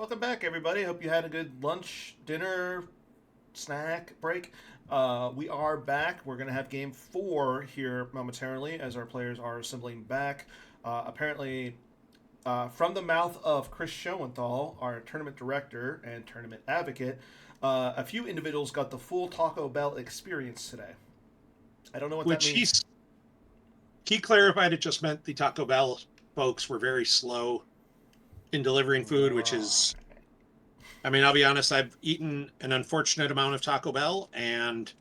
Welcome back, everybody. Hope you had a good lunch, dinner, snack break. We are back. We're going to have game four here momentarily as our players are assembling back. Apparently, from the mouth of Chris Schoenthal, our tournament director and tournament advocate, a few individuals got the full Taco Bell experience today. I don't know what that Which means. he clarified it just meant the Taco Bell folks were very slow in delivering food, which Right. is, I mean, I'll be honest, I've eaten an unfortunate amount of Taco Bell, and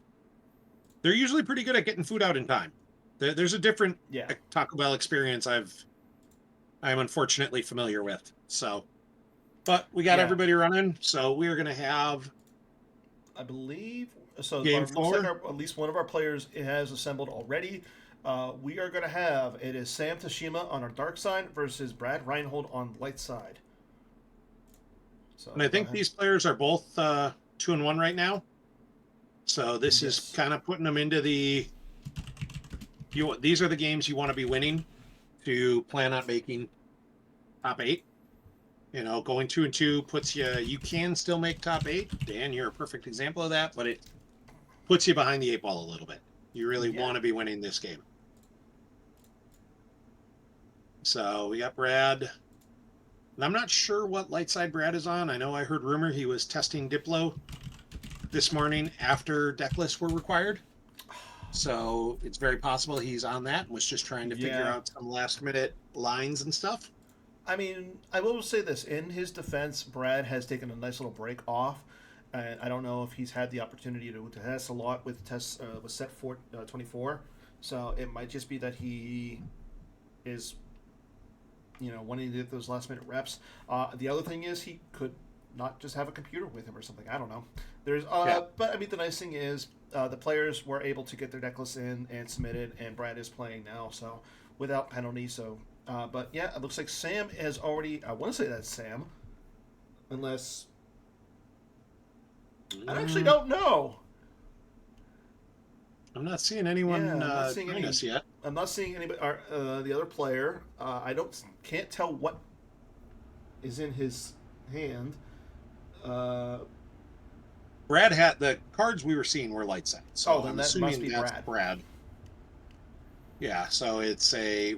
they're usually pretty good at getting food out in time. There's a different Yeah. Taco Bell experience I'm unfortunately familiar with. So, but we got Yeah. everybody running, so we're gonna have I believe so. game Our looks like four. at least one of our players has assembled already. We are going to have it is Sam Tashima on our dark side versus Brad Reinhold on light side. So And I go think ahead. these players are both 2-1 right now. So this is Yes. kind of putting them into these are the games you want to be winning to plan on making top eight. You know, going 2-2 puts you can still make top eight. Dan, you're a perfect example of that, but it puts you behind the eight ball a little bit. You really Yeah. want to be winning this game. So we got Brad. And I'm not sure what light side Brad is on. I know I heard rumor he was testing Diplo this morning after deck lists were required. So it's very possible he's on that and was just trying to figure Yeah. out some last minute lines and stuff. I mean, I will say this: in his defense, Brad has taken a nice little break off, and I don't know if he's had the opportunity to test a lot with set 24. So it might just be that he is wanting to get those last minute reps. The other thing is he could not just have a computer with him or something. I don't know. Yeah. But I mean, the nice thing is the players were able to get their necklace in and submitted, and Brad is playing now, so without penalty. So, but yeah, it looks like Sam has already. I want to say that's Sam, unless I actually Mm, don't know. I'm not seeing anyone Yeah, I'm not seeing join any. us yet. I'm not seeing anybody. The other player. I don't can't tell what is in his hand. Uh, Brad had the cards we were seeing were light side, oh, so then I'm that must assuming be that's Brad. Brad. Yeah, so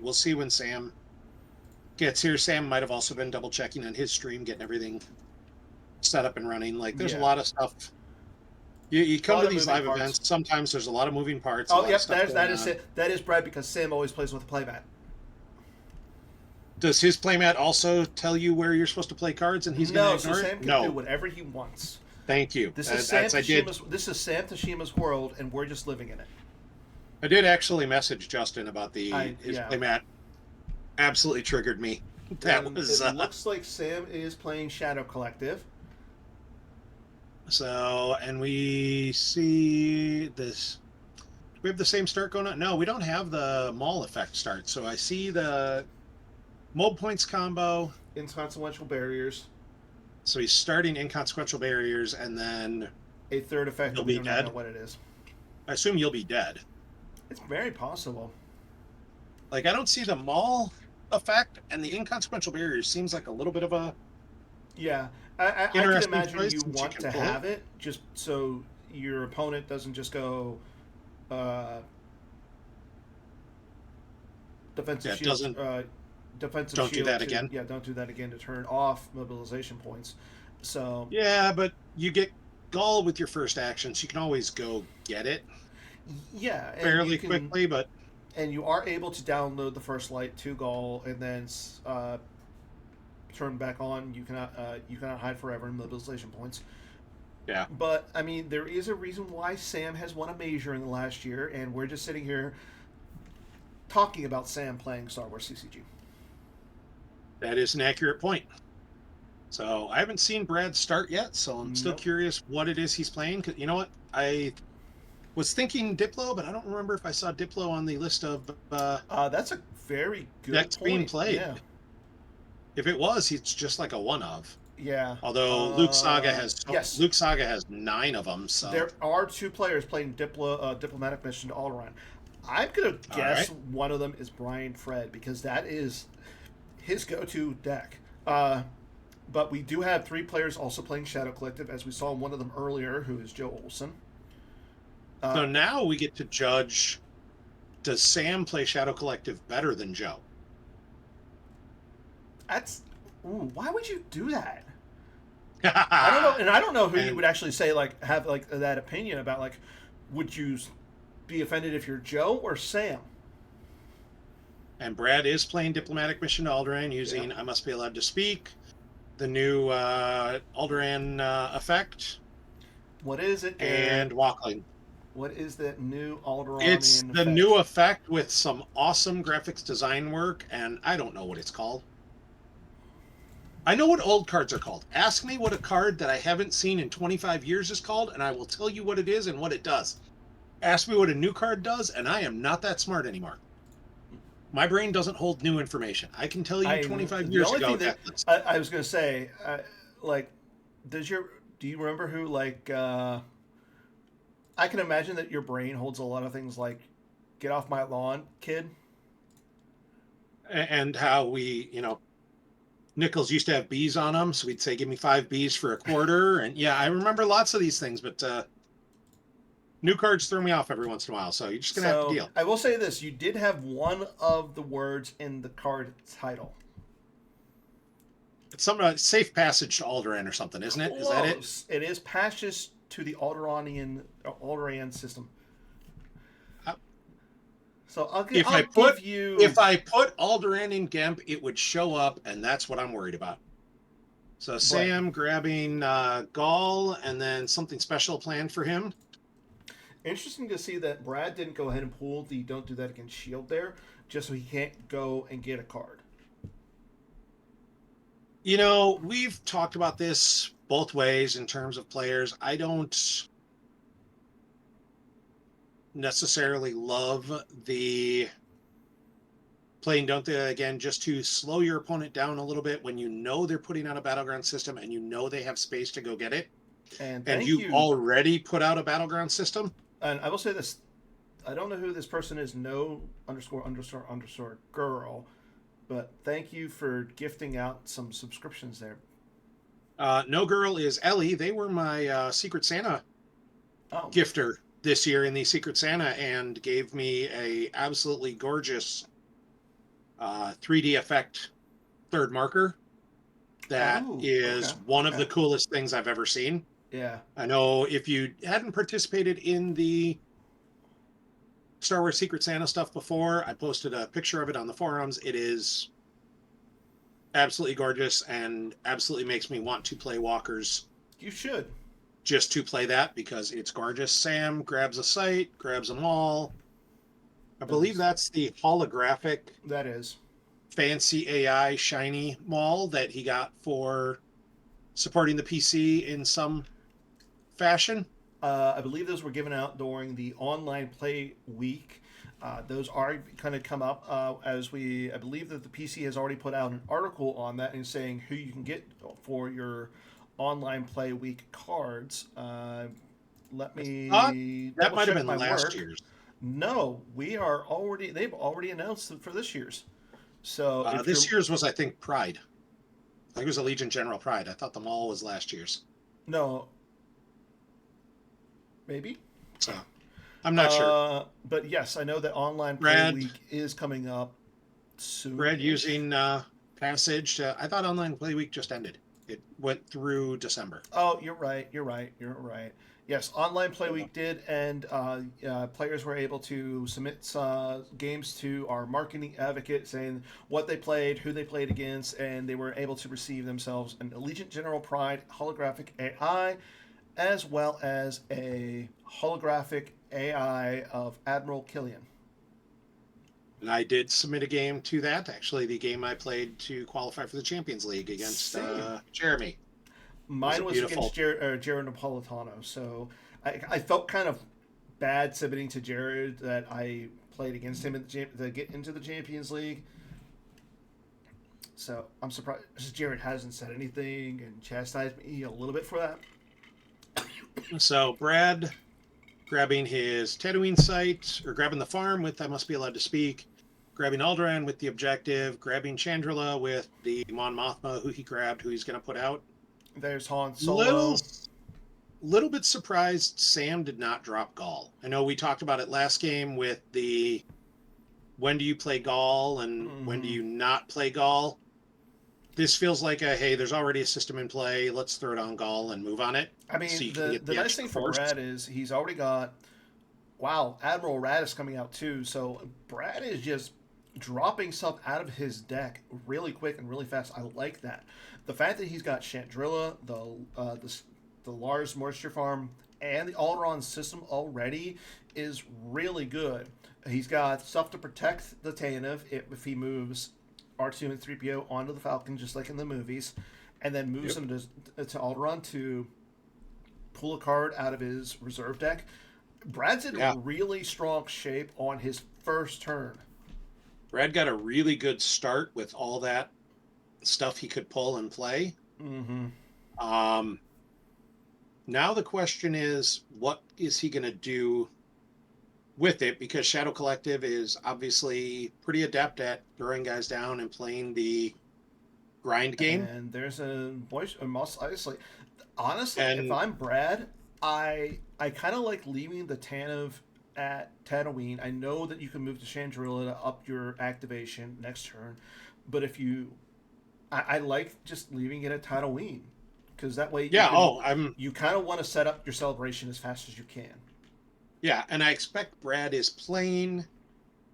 we'll see when Sam gets here. Sam might have also been double checking on his stream, getting everything set up and running. Like there's a Yeah, lot of stuff. You a come lot to of these moving live parts. events. Sometimes there's a lot of moving parts, a Oh, lot of yep, stuff going that is on. it. That is Brad because Sam always plays with a playmat. Does his playmat also tell you where you're supposed to play cards and he's going to No, so ignore it? Sam can do No. whatever he wants. Thank you. This is Sam That's I did. Tashima's. This is Sam Tashima's world, and we're just living in it. I did actually message Justin about his Yeah. playmat. Absolutely triggered me. That And was it looks like Sam is playing Shadow Collective. so. And we see this. We have the same start going on. No, we don't have the mall effect start. So I see the mold points combo. Inconsequential barriers. So he's starting inconsequential barriers, and then A third effect you'll that we be do not know dead. what it is. I assume you'll be dead. It's very possible. Like I don't see the mall effect, and the inconsequential barriers seems like a little bit of a Yeah, I can interesting imagine choice you since you want can to pull it. have it just so your opponent doesn't just go uh, defensive Yeah, it shields. doesn't. Defensive Don't do shield that to again. yeah, don't do that again to turn off mobilization points. So Yeah, but you get Gull with your first action, so you can always go get it yeah, fairly quickly. But and you are able to download the first light to Gaul and then turn back on. You cannot hide forever in mobilization points. yeah, But I mean, there is a reason why Sam has won a major in the last year, and we're just sitting here talking about Sam playing Star Wars CCG. that is an accurate point. So I haven't seen Brad start yet, so I'm still Nope. curious what it is he's playing. 'Cause you know what? I was thinking Diplo, but I don't remember if I saw Diplo on the list of That's a very good decks being point. played. Yeah. If it was, he's just like a one of. Yeah. Although Yes. Luke Saga has 9 of them, so There are two players playing diplomatic mission all around. I'm gonna all right. guess one of them is Brian Fred because that is his go-to deck. But we do have 3 players also playing Shadow Collective, as we saw one of them earlier, who is Joe Olson. So now we get to judge, does Sam play Shadow Collective better than Joe? That's why would you do that? I don't know, and I don't know who you And would actually say like have like that opinion about like would you be offended if you're Joe or Sam? and Brad is playing Diplomatic Mission to Alderaan Yeah. using I Must Be Allowed to Speak, the new Alderaan effect, What is it, Garrett? and Walkling. What is that new It's Alderanian the new effect? effect with some awesome graphics design work, and I don't know what it's called. I know what old cards are called. Ask me what a card that I haven't seen in 25 years is called, and I will tell you what it is and what it does. Ask me what a new card does, and I am not that smart anymore. My brain doesn't hold new information. I can tell you I 25 the years only ago thing that that this. I was gonna say, like, do you remember who like? I can imagine that your brain holds a lot of things like, "Get off my lawn, kid." And how we, nickels used to have bees on them, so we'd say, "Give me 5 bees for a quarter." And yeah, I remember lots of these things, but new cards throw me off every once in a while, so you're just gonna have to So deal. I will say this: you did have one of the words in the card title. It's some safe passage to Alderaan or something, isn't it? Is that it? Close. It is passage to the Alderaan system. Uh, So If I I'll put give you. if I put Alderaan in Gemp, it would show up, and that's what I'm worried about. So But Sam grabbing Gaul, and then something special planned for him. interesting to see that Brad didn't go ahead and pull the "Don't do that against Shield" there, just so he can't go and get a card. We've talked about this both ways in terms of players. I don't necessarily love the playing don't they again just to slow your opponent down a little bit when you know they're putting out a battleground system and you know they have space to go get it, And and thank you've you. already put out a battleground system. And I will say this: I don't know who this person is. No underscore underscore underscore girl. But thank you for gifting out some subscriptions there. No Girl is Ellie. They were my Secret Santa Oh, gifter this year in the Secret Santa and gave me a absolutely gorgeous 3D effect third marker that oh, okay, is one of okay, the coolest things I've ever seen. yeah. I know if you hadn't participated in the Star Wars Secret Santa stuff before, I posted a picture of it on the forums. It is absolutely gorgeous and absolutely makes me want to play Walkers You should. just to play that because it's gorgeous. Sam grabs a site, grabs them all. I That believe is. that's the holographic That is. fancy AI shiny mall that he got for supporting the PC in some fashion. I believe those were given out during the online play week. Those are kind of come up as I believe that the PC has already put out an article on that and saying who you can get for your online play week cards. Let me That double might have check been my last work. year's. No, we are already. They've already announced it for this year's. So if you're This year's was, I think, Pride. I think it was a Legion General Pride. I thought the mall was last year's. no, maybe. So I'm not sure. But yes, I know that online play Brad, week is coming up soon. Brad using Passage. I thought Online Play Week just ended. It went through December. Oh, you're right. You're right. You're right. Yes, online play week did, and players were able to submit games to our marketing advocate saying what they played, who they played against, and they were able to receive themselves an Allegiant General Pride holographic AI, as well as a holographic AI of Admiral Killian. And I did submit a game to that. Actually, the game I played to qualify for the Champions League against Same. Jeremy. It was a Mine was beautiful. against Jared Napolitano, so I felt kind of bad submitting to Jared that I played against him to get into the Champions League. So I'm surprised Jared hasn't said anything and chastised me a little bit for that. So Brad grabbing his Tatooine site, or grabbing the farm with I Must Be Allowed to Speak, grabbing Alderaan with the objective, grabbing Chandrila with the Mon Mothma, who he grabbed, who he's going to put out. There's Han Little, Solo. little bit surprised Sam did not drop Gaul. I know we talked about it last game with the when do you play Gaul and when do you not play Gaul. This feels like a, hey, there's already a system in play. Let's throw it on Gaul and move on it. I So mean, you can get the the nice extra thing for force. Brad is he's already got, wow, Admiral Radis coming out too. So Brad is just dropping stuff out of his deck really quick and really fast. I like that. The fact that he's got Chandrila, the Lars Moisture Farm, and the Alderaan system already is really good. He's got stuff to protect the Tanev if he moves R2 and 3PO onto the Falcon, just like in the movies, and then moves him to Alderaan to pull a card out of his reserve deck. Brad's in really strong shape on his first turn. Brad got a really good start with all that stuff he could pull and play. Mm-hmm. Now the question is, what is he going to do with it? Because Shadow Collective is obviously pretty adept at throwing guys down and playing the grind game. And there's a voice, honestly, And if I'm Brad, I kind of like leaving the Tanev at Tatooine. I know that you can move to Chandrila to up your activation next turn, but if you, I like just leaving it at Tatooine because that way, you kind of want to set up your celebration as fast as you can. Yeah, and I expect Brad is playing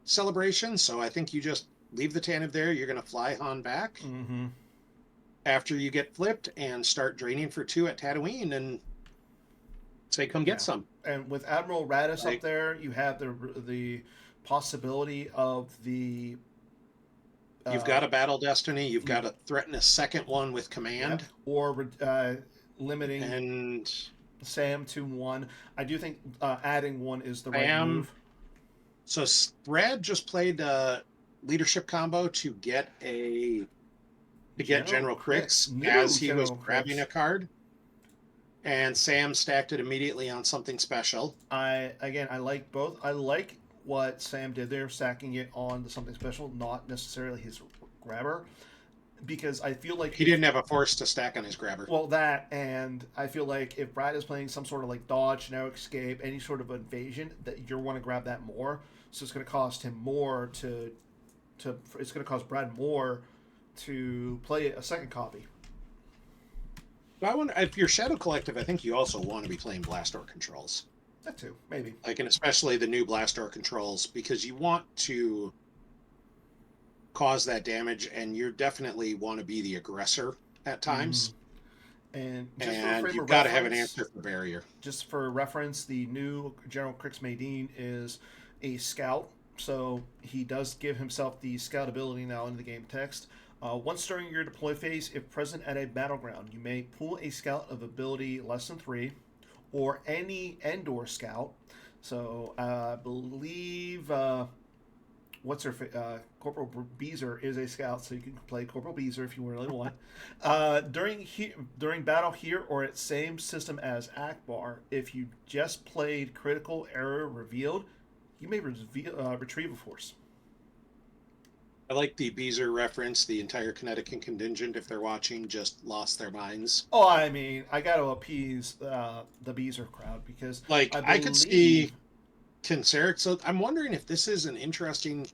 Celebration, so I think you just leave the Tanev there. You're going to fly Han back after you get flipped and start draining for 2 at Tatooine and say, come get some. And with Admiral Radis up there, you have the possibility of the. You've got a Battle Destiny. You've got to threaten a second one with command. Or limiting and Sam to 1. I do think adding 1 is the right move. So Brad just played a leadership combo to get General Crix as he was grabbing a card. And Sam stacked it immediately on something special. I like both. I like what Sam did there, stacking it on to something special, not necessarily his grabber, because I feel like he didn't have a force to stack on his grabber. Well, that, and I feel like if Brad is playing some sort of like dodge, no escape, any sort of invasion, that you want to grab that more. So it's going to cost him more to it's going to cost Brad more to play a second copy. I wonder if you're Shadow Collective. I think you also want to be playing Blast Door controls. That too, maybe. Like, and especially the new Blast Door controls, because you want to cause that damage, and you definitely want to be the aggressor at times. And you've got to have an answer for barrier. Just for reference, the new General Crix Maydeen is a scout, so he does give himself the scout ability now in the game text. Once during your deploy phase, if present at a battleground, you may pull a scout of ability less than 3, or any Endor scout. So I believe Corporal Beezer is a scout, so you can play Corporal Beezer if you really want. During battle here or at same system as Akbar, if you just played Critical Error Revealed, you may retrieve a force. I like the Beezer reference. The entire Connecticut contingent, if they're watching, just lost their minds. Oh, I mean, I got to appease the Beezer crowd because I could see Kinseric. So I'm wondering if this is an interesting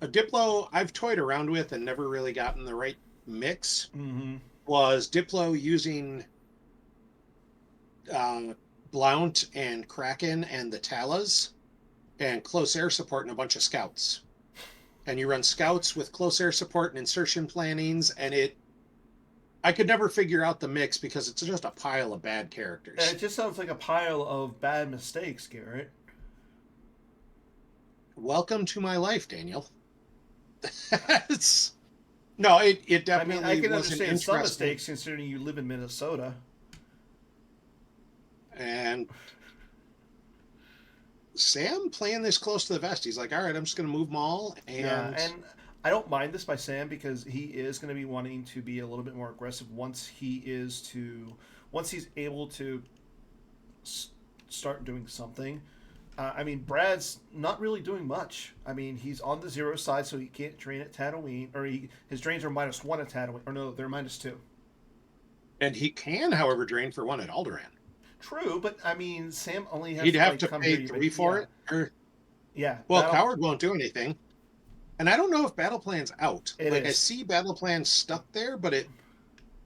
a Diplo I've toyed around with and never really gotten the right mix. Was Diplo using Blount and Kraken and the Talas and close air support and a bunch of scouts. And you run scouts with close air support and insertion plannings, and I could never figure out the mix because it's just a pile of bad characters. It just sounds like a pile of bad mistakes, Garrett. Welcome to my life, Daniel. No, it definitely. I can understand some mistakes considering you live in Minnesota. And Sam playing this close to the vest, he's like, all right, I'm just going to move them all. And I don't mind this by Sam because he is going to be wanting to be a little bit more aggressive once he's able to start doing something. I mean, Brad's not really doing much. I mean, he's on the 0 side, so he can't drain at Tatooine, or his drains are -1 at Tatooine, or no, they're -2. And he can, however, drain for 1 at Alderaan. True, but I mean, Sam only has He'd to have like to come pay here. 3 for Yeah, it. Or, yeah. well, Battle. Coward won't do anything. And I don't know if Battle Plan's out. It Like, I is. see Battle Plan stuck there, but it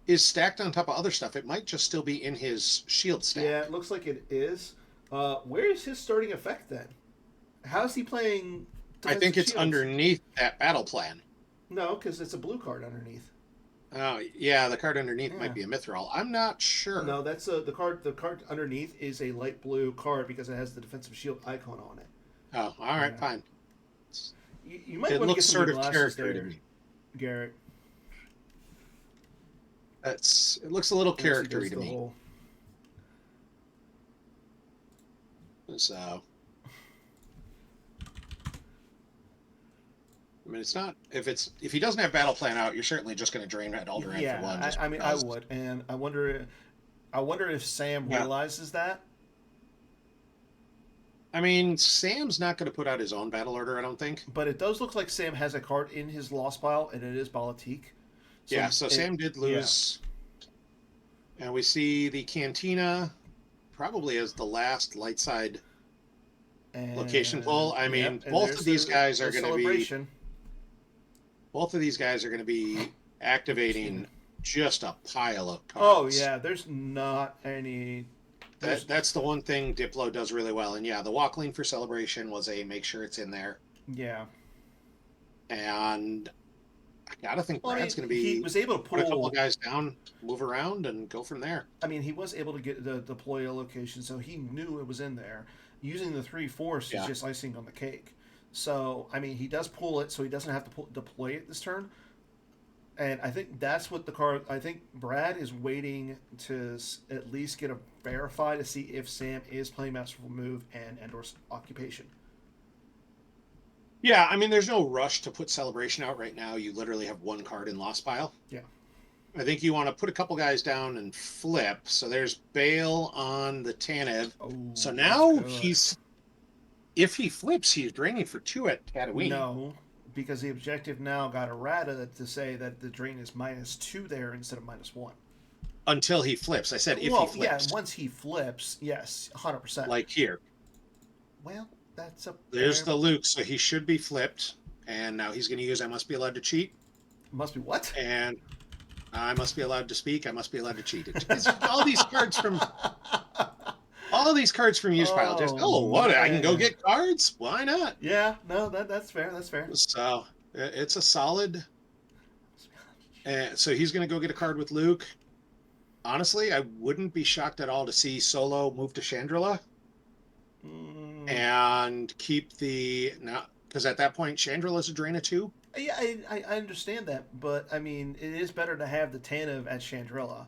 is stacked on top of other stuff. It might just still be in his shield Yeah, stack. it looks like it is. Where is his starting effect then? How's he playing I think defensive it's shields? underneath that Battle Plan. No, because it's a blue card underneath. Oh, yeah, the card underneath Yeah. might be a Mithril. I'm not sure. No, that's the card. The card underneath is a light blue card because it has the defensive shield icon on it. Oh, all right, Yeah. fine. You might It want to get looks some sort new of glasses character to there, me. Garrett. It looks a little As he does charactery to the me. whole- So, I mean, it's not if he doesn't have Battle Plan out, you're certainly just going to drain at Alderaan for Yeah, 1. I mean, I would, and I wonder if Sam Yeah. realizes that. I mean, Sam's not going to put out his own battle order, I don't think. But it does look like Sam has a card in his lost pile, and it is Balatik. So Sam did lose. Yeah. And we see the Cantina probably as the last light side location pull. I mean, both of these guys are going to be. Both of these guys are going to be activating just a pile of cards. Oh yeah, there's not any. That's the one thing Diplo does really well. And yeah, the walk lean for celebration was a make sure it's in there. Yeah. And I gotta think Brad's going to be. He was able to pull put a couple of guys down, move around, and go from there. I mean, he was able to get the deploy a location, so he knew it was in there. Using the 3 force is just icing on the cake. So I mean, he does pull it, so he doesn't have to deploy it this turn. And I think that's what the card. I think Brad is waiting to at least get a verify to see if Sam is playing Masterful Move and Endor's Occupation. Yeah, I mean, there's no rush to put Celebration out right now. You literally have 1 card in Lost Pile. Yeah. I think you want to put a couple guys down and flip. So there's Bale on the Tanev. Oh, so now good. if he flips, he's draining for 2 at Tatooine. No, because the objective now got errata to say that the drain is -2 there instead of -1. Until he flips. I said if he flips. Yeah, once he flips, yes, 100%. Like here. Well, that's a. There's the Luke, so he should be flipped. And now he's going to use I must be allowed to cheat. Must be what? And I must be allowed to speak. I must be allowed to cheat. It's all these cards from use pile. Just what? I can go get cards? Why not? Yeah, no, that's fair. That's fair. So it's a solid. So he's going to go get a card with Luke. Honestly, I wouldn't be shocked at all to see Solo move to Chandrila and keep the because at that point Chandrila's a drain of 2. Yeah, I understand that, but I mean, it is better to have the Tanev at Chandrila,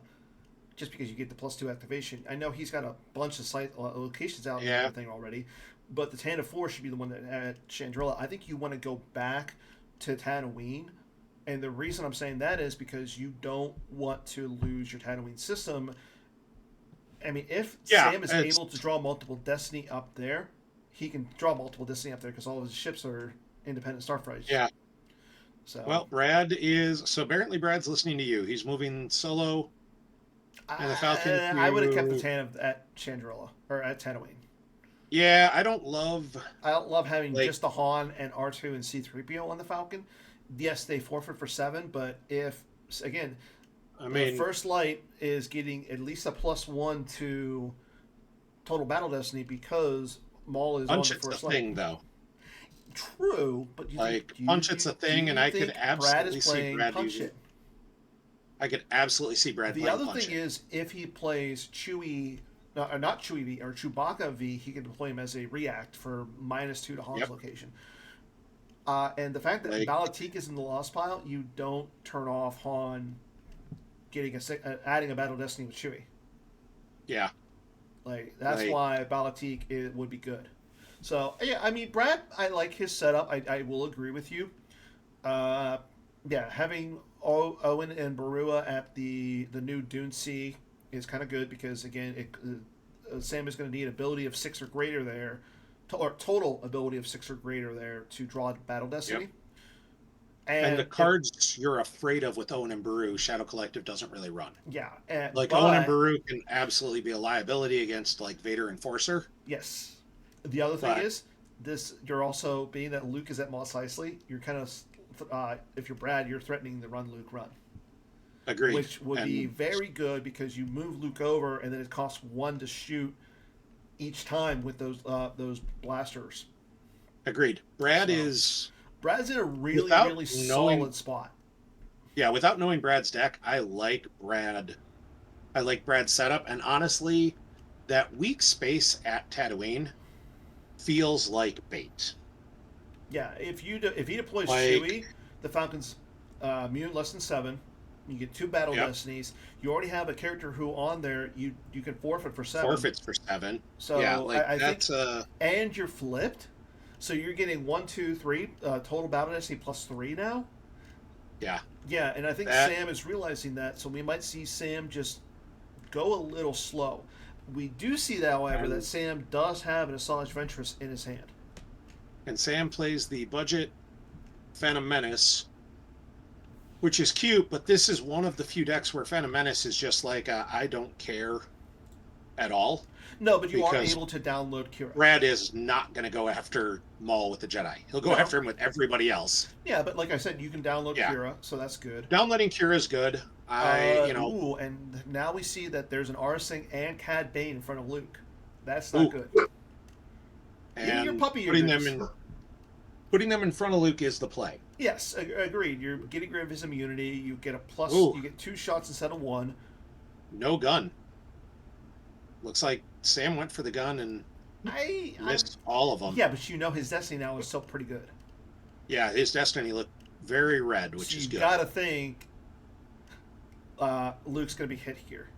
just because you get the +2 activation. I know he's got a bunch of site locations out and everything already, but the Tanev 4 should be the one that at Chandrila. I think you want to go back to Tatooine, and the reason I'm saying that is because you don't want to lose your Tatooine system. I mean, if Sam is able to draw multiple Destiny up there, he can draw multiple Destiny up there because all of his ships are independent starfighters. Yeah. So well, apparently Brad's listening to you. He's moving Solo and the Falcon. I would have kept the Tanev at Chandrila or at Tatooine. Yeah, I don't love having just the Han and R2 and C-3PO on the Falcon. Yes, they forfeit for 7, but if again, the first light is getting at least a +1 to total battle destiny because Maul is on the first light. Thing though. True, but Punch It's a thing, and I could absolutely see Brad Punch It. I could absolutely see Brad playing The other Punch thing is, if he plays Chewie, not Chewie V, or Chewbacca V, he can deploy him as a react for -2 to Han's location. And the fact that Balatik is in the lost pile, you don't turn off Han getting adding a battle destiny with Chewie. Yeah. That's why Balatik would be good. So, yeah, I mean, Brad, I like his setup. I will agree with you. Having Owen and Barua at the new Dune Sea is kind of good because, again, Sam is going to need ability of 6 or greater there or total ability of 6 or greater there to draw Battle Yep. Destiny. And the And cards you're afraid of with Owen and Baru, Shadow Collective doesn't really run. yeah, Like Owen and but Baru can absolutely be a liability against like Vader Enforcer, yes, the other thing but is this. You're also being that Luke is at Mos Eisley. You're kind of if you're Brad, you're threatening the run Luke run, agreed. which would be And very good because you move Luke over, and then it costs 1 to shoot each time with those blasters. agreed. Brad So is Brad's in a really without really knowing solid spot. yeah, without knowing Brad's deck, I like Brad. I like Brad's setup, and honestly, that weak space at Tatooine feels like bait. Yeah, if he deploys Like, Chewie, the Falcon's immune less than 7. You get 2 battle yep, destinies. You already have a character who on there you can forfeit for 7. forfeits for 7. Yeah, So like I think, that's and you're flipped. So you're getting 1, 2, 3 total battle destiny plus 3 now. yeah, Yeah, and I think that Sam is realizing that. So we might see Sam just go a little slow. We do see, that, however, that and Sam does have an Asajj Ventress in his hand. and Sam plays the budget Phantom Menace, which is cute, but this is one of the few decks where Phantom Menace is just like I don't care at all No, but you are because able to download Kira. Brad is not going to go after Maul with the Jedi. He'll go No, after him with everybody else. yeah, but like I said, you can download Yeah, Kira, so that's good. downloading Kira is good. And now we see that there's an Arsing and Cad Bane in front of Luke. That's not Ooh, good. Even your and puppy putting them in front of Luke is the play. Yes, agreed. You're getting rid of his immunity. You get a plus. Ooh, You get 2 shots instead of 1. no gun. Looks like Sam went for the gun and I missed all of them. Yeah, but you know his destiny now is still pretty good. Yeah, his destiny looked very red, which So is you good. gotta think Luke's gonna be hit here.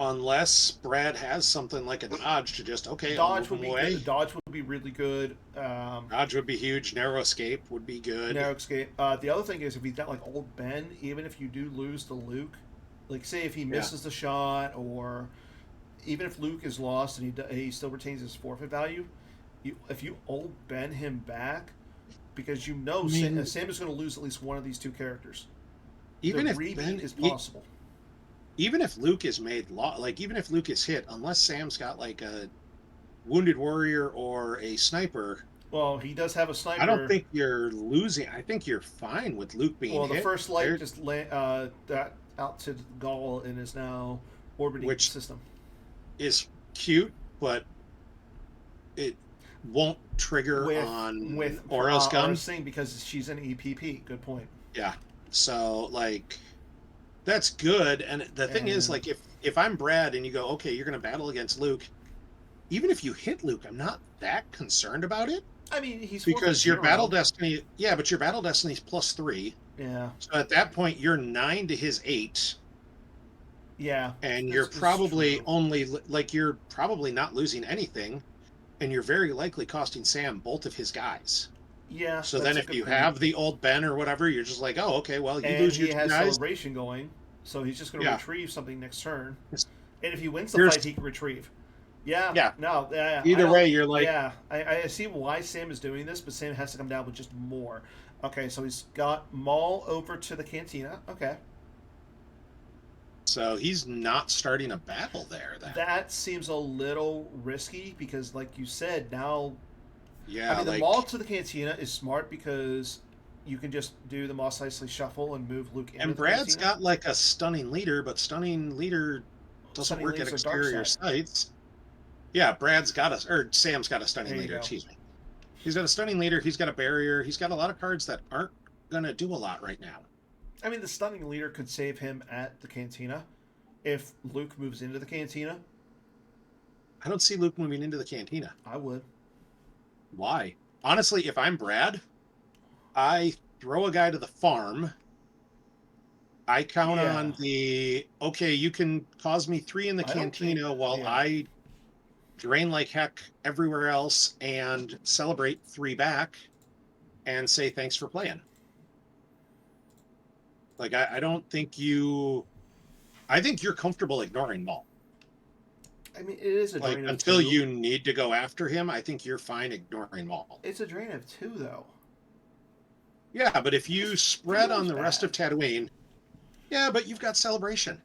Unless Brad has something like a dodge to just, okay, I'll move Dodge would him be away. good. Dodge would be really good. Dodge would be huge. Narrow escape would be good. Narrow escape. The other thing is if he's got like old Ben, even if you do lose to Luke, like say if he Yeah. misses the shot, or even if Luke is lost and he still retains his forfeit value, if you old Ben him back, because you know I mean, Sam is going to lose at least one of these 2 characters. The even if rebeat Ben, is possible. even if Luke is made like even if Luke is hit, unless Sam's got like a wounded warrior or a sniper, Well, he does have a I don't sniper. think you're losing. I think you're fine with Luke being Well, the hit. first light There, just that out to Gaul and is now orbiting the which system. is cute, but it won't trigger on Aura's gun. Singh because she's an EPP. Good point. Yeah. So like that's good. And the thing is, And like if I'm Brad and you go, okay, you're gonna battle against Luke, even if you hit Luke, I'm not that concerned about it. I mean, he's Because your 4-0. battle destiny, yeah, but your battle destiny is +3. Yeah, So at that point, you're 9 to his 8, yeah. and This you're is probably true. only like you're probably not losing anything, and you're very likely costing Sam both of his guys. Yeah, So then, that's a if good you point. have the old Ben or whatever, you're just like, oh, okay, well, you And lose he your two has guys. celebration going, so he's just going to Yeah, retrieve something next turn. And if he wins the here's fight, he can retrieve. Yeah, yeah. no, yeah, I Either don't. way, you're like, Yeah, I see why Sam is doing this, but Sam has to come down with just more. Okay, so he's got Maul over to the cantina. Okay, so he's not starting a battle there. Then, that seems a little risky because, like you said, now I yeah, mean the Maul like, to the cantina is smart because you can just do the Mos Eisley shuffle and move Luke into and the Brad's cantina. got like a stunning leader, but stunning leader doesn't Stunning work at leaves are dark exterior side. sites. Yeah, Brad's got a, or Sam's got a There stunning you leader, go. excuse me. He's got a stunning leader, he's got a barrier, he's got a lot of cards that aren't going to do a lot right now. I mean, the stunning leader could save him at the cantina if Luke moves into the cantina. I don't see Luke moving into the cantina. I would. Why? Honestly, if I'm Brad, I throw a guy to the farm. I count Yeah, on the, okay, you can cause me 3 in the I don't think. cantina while Yeah, I drain like heck everywhere else and celebrate 3 back and say thanks for playing. Like I don't think you I think you're comfortable ignoring Maul. I mean, it is a Like drain of until two. you need to go after him, I think you're fine ignoring Maul. It's a drain of two, though. Yeah, but if It you just spread on feels the rest of bad. Tatooine, yeah, but you've got celebration.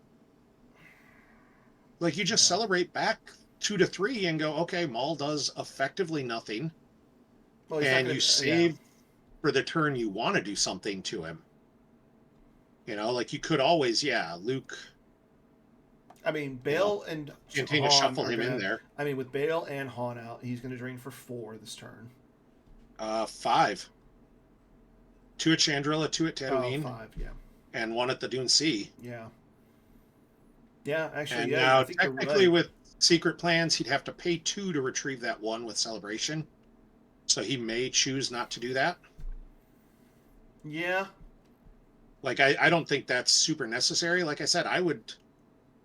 Like you just Yeah. celebrate back 2 to 3 and go, okay, Maul does effectively nothing, Well, he's not and going you to. Yeah. save for the turn you want to do something to him. Like you could always, yeah, Luke, I mean, you know, Bale and continue to Han shuffle are him going in to. there. I mean, with Bale and Han out, he's going to drain for 4 this turn. 5, 2 at Chandrila, 2 at Oh, Tatooine, 5. Yeah. and 1 at the Dune Sea. Yeah. Yeah. Actually, And yeah. I now, think you're technically, right. with secret plans, he'd have to pay 2 to retrieve that 1 with celebration. So he may choose not to do that. Yeah. Like, I don't think that's super necessary. Like I said,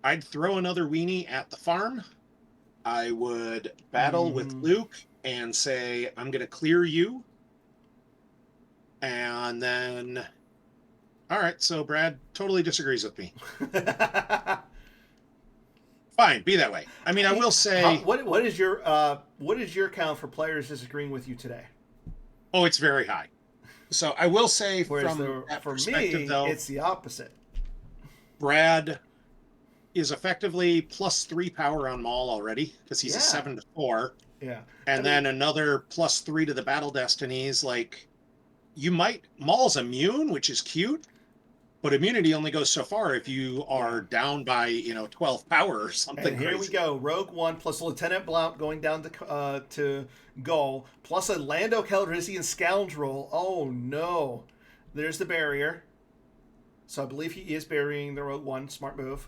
I'd throw another weenie at the farm. I would battle with Mm-hmm. Luke and say, I'm going to clear you. And then, all right, so Brad totally disagrees with me. Fine, be that way. I mean, I will say, what is your count for players disagreeing with you today? oh, it's very high. So I will say Whereas from that for perspective, me, though, it's the opposite. Brad is effectively +3 power on Maul already because he's a Yeah. 7 to 4. Yeah. I And mean, then another +3 to the battle destinies. Like Maul's immune, which is cute, but immunity only goes so far if you yeah. are down by 12 power or And something here we crazy. go. Rogue One plus Lieutenant Blount going down to Gull plus a Lando Calrissian scoundrel. Oh no! There's the barrier. So I believe he is burying the Rogue One. Smart move.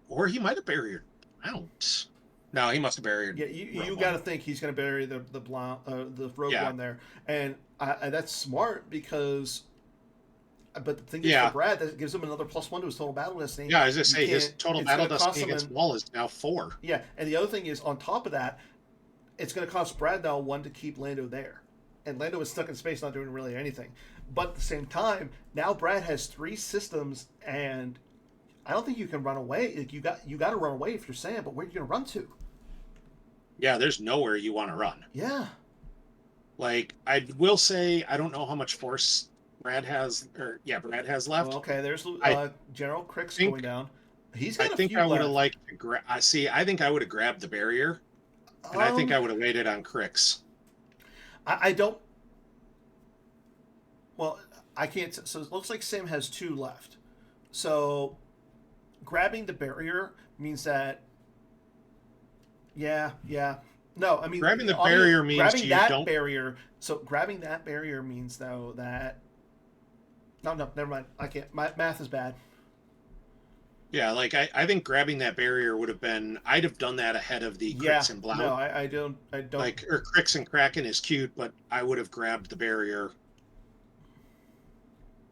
Or he might have buried Mount. No, he must have buried Yeah, you Rogue got One. to think he's going to bury the Blount, the Rogue Yeah, One there, and that's smart because. But the thing is, for yeah, Brad, that gives him another +1 to his total battle destiny. yeah. As I You say, his can't. total It's battle going to cost destiny him against an. Maul is now 4. Yeah, and the other thing is, on top of that, it's going to cost Brad now 1 to keep Lando there, and Lando is stuck in space, not doing really anything. But at the same time, now Brad has 3 systems, and I don't think you can run away. Like you got to run away if you're Sam. But where are you going to run to? Yeah, there's nowhere you want to run. Yeah. Like I will say, I don't know how much force Brad has, or yeah, Brad has Well, left. okay. There's I General Crix going think down. He's I got a think few I would have left. liked to grab. I see. I think I would have grabbed the barrier, and I think Um, I would have waited on Crix. I don't. Well, I can't. So it looks like Sam has 2 left. So grabbing the barrier means that. Yeah, yeah. No, I mean, Grabbing the obviously, barrier means grabbing you that don't. barrier. So grabbing that barrier means though that. No, no, never mind. I can't. My math is bad. Yeah, like I think grabbing that barrier would have been. I'd have done that ahead of the Yeah. Crix and No, Blount. I don't. I don't. Like or Crix and Kraken is cute, but I would have grabbed the barrier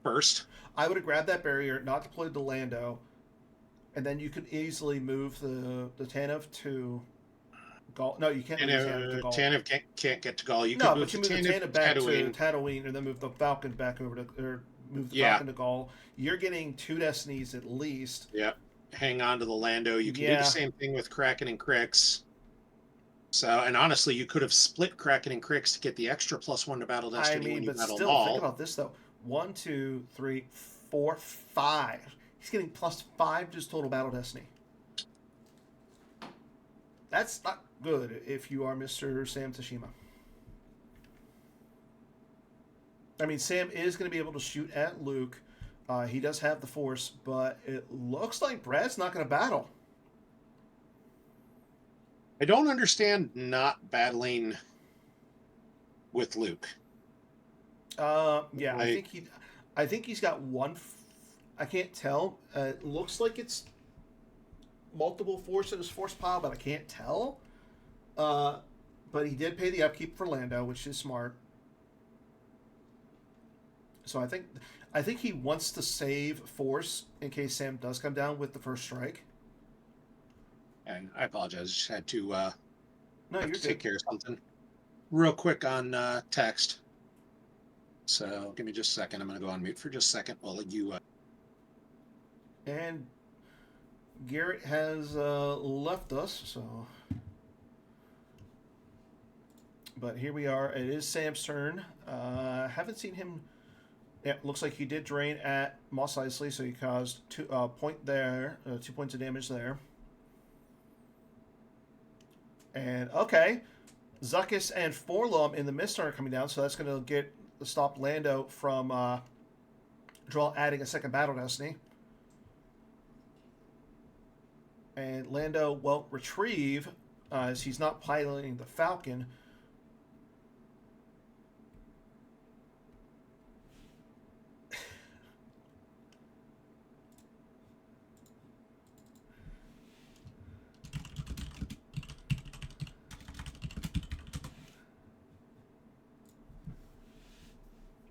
first. I would have grabbed that barrier, not deployed the Lando, and then you could easily move the Tanev to Gaul. No, you can't And move the Tanev to Gaul. Tanev can't get to Gaul. You could No, move but the you move the Tanev Tanev to back to Tatooine. Tatooine, and then move the Falcon back over to, or move the Yeah, Falcon to Gaul. You're getting 2 destinies at least. yeah. Hang on to the Lando. You can do the Yeah, same thing with Kraken and Crix. So, and honestly, you could have split Kraken and Crix to get the extra +1 to battle I destiny when mean, you but battle still, think Maul. about this though. 1, 2, 3, 4, 5. He's getting +5 to his total battle destiny. That's not good if you are Mr. Sam Tashima. I mean, Sam is going to be able to shoot at Luke. He does have the Force, but it looks like Brad's not going to battle. I don't understand not battling with Luke. Yeah, Like, I think he's got one. I can't tell. It looks like it's multiple Force in his Force pile, but I can't tell. Uh, but he did pay the upkeep for Lando, which is smart. So I think he wants to save Force in case Sam does come down with the first strike. and I apologize, just had to No, have you're to take good. care of something real quick on text. So give me just a second. I'm going to go on mute for just a second while you. And Garrett has left us, so. But here we are. It is Sam's turn. Haven't seen him. Yeah, looks like he did drain at Moss Eisley, so he caused 2 points of damage there. And okay, Zuckuss and Forlum in the Mist are coming down, so that's going to stop Lando from adding a second Battle Destiny. And Lando won't retrieve as he's not piloting the Falcon.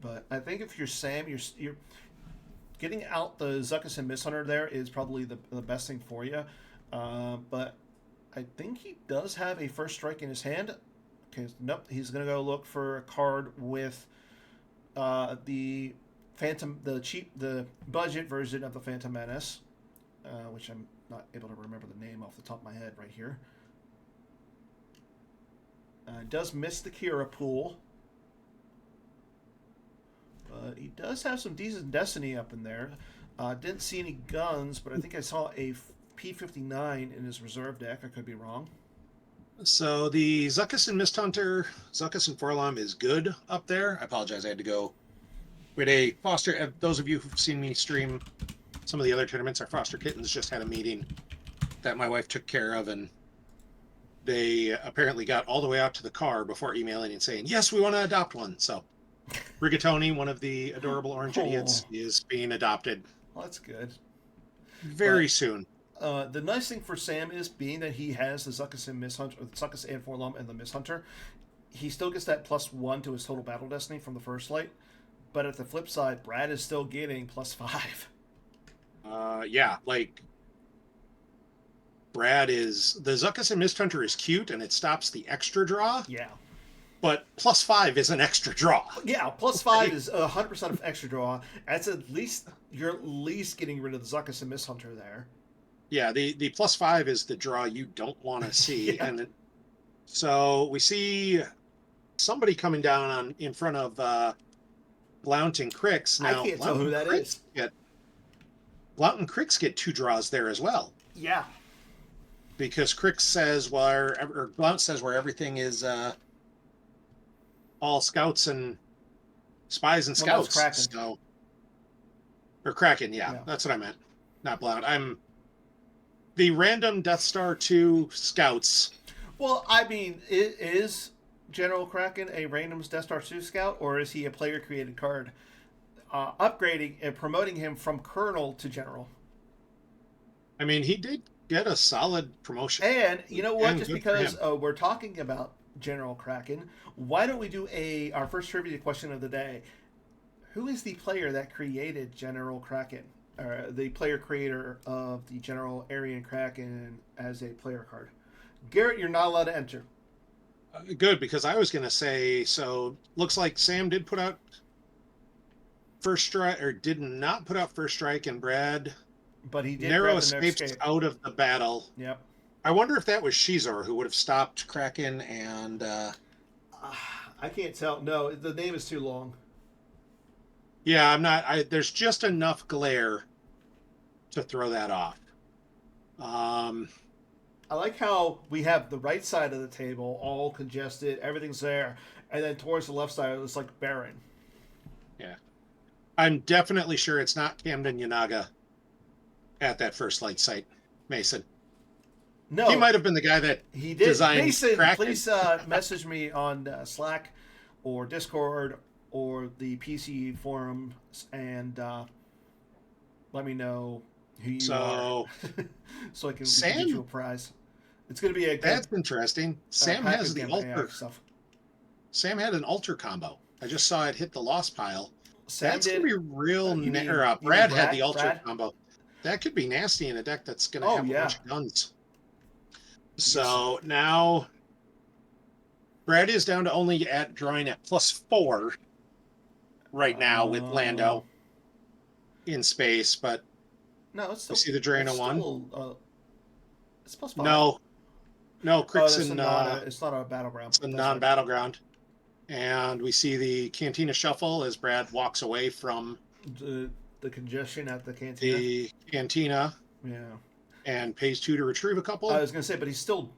But I think if you're Sam, you're getting out the Zuckuss and Misthunter there is probably the best thing for you. But I think he does have a first strike in his hand. Okay, nope. He's gonna go look for a card with the Phantom, the budget version of the Phantom Menace, which I'm not able to remember the name off the top of my head right here. Does miss the Kira pool. But he does have some decent Destiny up in there. Didn't see any guns, but I think I saw a P59 in his reserve deck. I could be wrong. So the Zuckuss and Misthunter, Zuckuss and Forlom is good up there. I apologize, I had to go with a foster. Those of you who've seen me stream some of the other tournaments, our foster kittens just had a meeting that my wife took care of, and they apparently got all the way out to the car before emailing and saying, yes, we want to adopt one. So Rigatoni, one of the adorable orange idiots, is being adopted. Well, that's good. Very soon. The nice thing for Sam is being that he has the Zuckuss and Misthunter, or the Zuckuss and Forlum and the Misthunter, he still gets that +1 to his total battle destiny from the first light. But at the flip side, Brad is still getting +5. Yeah, like Brad is the Zuckuss and Misthunter is cute and it stops the extra draw. Yeah. But +5 is an extra draw. Yeah, +5 is 100% of extra draw. That's you're at least getting rid of the Zuckuss and Misthunter there. Yeah, the +5 is the draw you don't want to see. Yeah. And so we see somebody coming down in front of Blount and Cricks. Now, I can't tell who that is. Blount and Cricks get 2 draws there as well. Yeah. Because Cricks says or Blount says where everything is all scouts and spies and scouts. Kraken. So, or Kraken, yeah, that's what I meant. Not Blount. I'm the random Death Star 2 scouts. Well, I mean, is General Kraken a random Death Star 2 scout, or is he a player-created card? Upgrading and promoting him from Colonel to General. I mean, he did get a solid promotion. And you know what? Just because we're talking about General Kraken, why don't we do our first trivia question of the day? Who is the player that created General Kraken? Or the player creator of the General Aryan Kraken as a player card? Garrett, you're not allowed to enter. Good, because I was going to say, so looks like Sam did put out first strike, or did not put out first strike, and Brad but he did narrow escapes out of the battle. Yep. I wonder if that was Shizor who would have stopped Kraken and... I can't tell. No, the name is too long. Yeah, I'm not... there's just enough glare to throw that off. I like how we have the right side of the table all congested, everything's there, and then towards the left side it's like barren. Yeah. I'm definitely sure it's not Camden Yanaga at that first light site, Mason. No, he might have been the guy that he did. Designed Mason, Kraken. Please message me on Slack or Discord or the PC forums and let me know who you are, so I can get you a prize. It's going to be a good, that's interesting. Sam has the altar stuff. Sam had an altar combo. I just saw it hit the lost pile. That's going to be real. Brad had the altar combo. That could be nasty in a deck that's going to have a bunch of guns. So now Brad is down to only drawing at +4 right now with Lando in space, but No, it's We still see the Drano it's one. still it's +5. No, no, Oh, Crick's in it's not a battleground. it's a That's right. non-battleground. And we see the Cantina shuffle as Brad walks away from The congestion at the cantina. the Cantina Yeah. and pays 2 to retrieve a I couple. was gonna say, but he's still